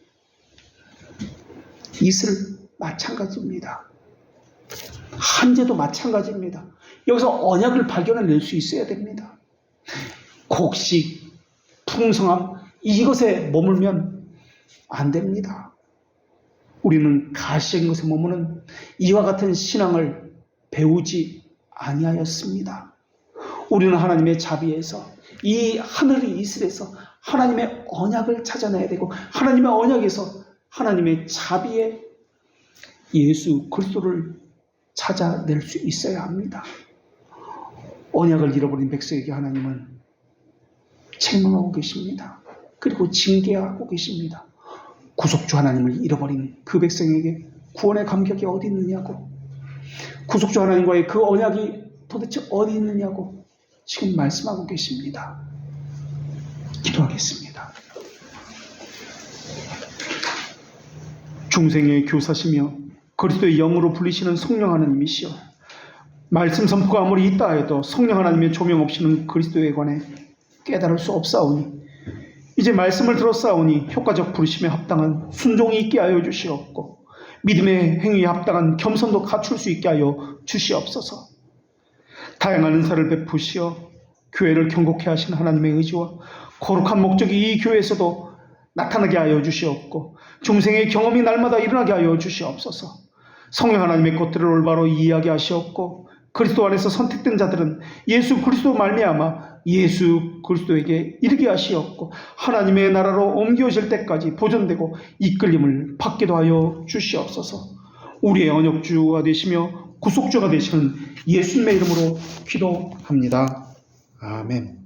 이슬 마찬가지입니다. 한제도 마찬가지입니다. 여기서 언약을 발견해낼 수 있어야 됩니다. 곡식, 풍성함, 이것에 머물면 안 됩니다. 우리는 가시적인 것에 머무는 이와 같은 신앙을 배우지 아니하였습니다. 우리는 하나님의 자비에서, 이 하늘의 이슬에서 하나님의 언약을 찾아내야 되고, 하나님의 언약에서 하나님의 자비에 예수 그리스도를 찾아낼 수 있어야 합니다. 언약을 잃어버린 백성에게 하나님은 책망하고 계십니다. 그리고 징계하고 계십니다. 구속주 하나님을 잃어버린 그 백성에게 구원의 감격이 어디 있느냐고, 구속주 하나님과의 그 언약이 도대체 어디 있느냐고 지금 말씀하고 계십니다. 기도하겠습니다. 중생의 교사시며 그리스도의 영으로 불리시는 성령 하나님이시여, 말씀 선포가 아무리 있다 해도 성령 하나님의 조명 없이는 그리스도에 관해 깨달을 수 없사오니, 이제 말씀을 들었사오니 효과적 부르심에 합당한 순종이 있게 하여 주시옵고, 믿음의 행위에 합당한 겸손도 갖출 수 있게 하여 주시옵소서. 다양한 은사를 베푸시어 교회를 경고케 하신 하나님의 의지와 거룩한 목적이 이 교회에서도 나타나게 하여 주시옵고, 중생의 경험이 날마다 일어나게 하여 주시옵소서. 성령 하나님의 것들을 올바로 이해하게 하시옵고, 그리스도 안에서 선택된 자들은 예수 그리스도 말미암아 예수 그리스도에게 이르게 하시옵고, 하나님의 나라로 옮겨질 때까지 보존되고 이끌림을 받기도 하여 주시옵소서. 우리의 언역주가 되시며 구속주가 되시는 예수님의 이름으로 기도합니다. 아멘.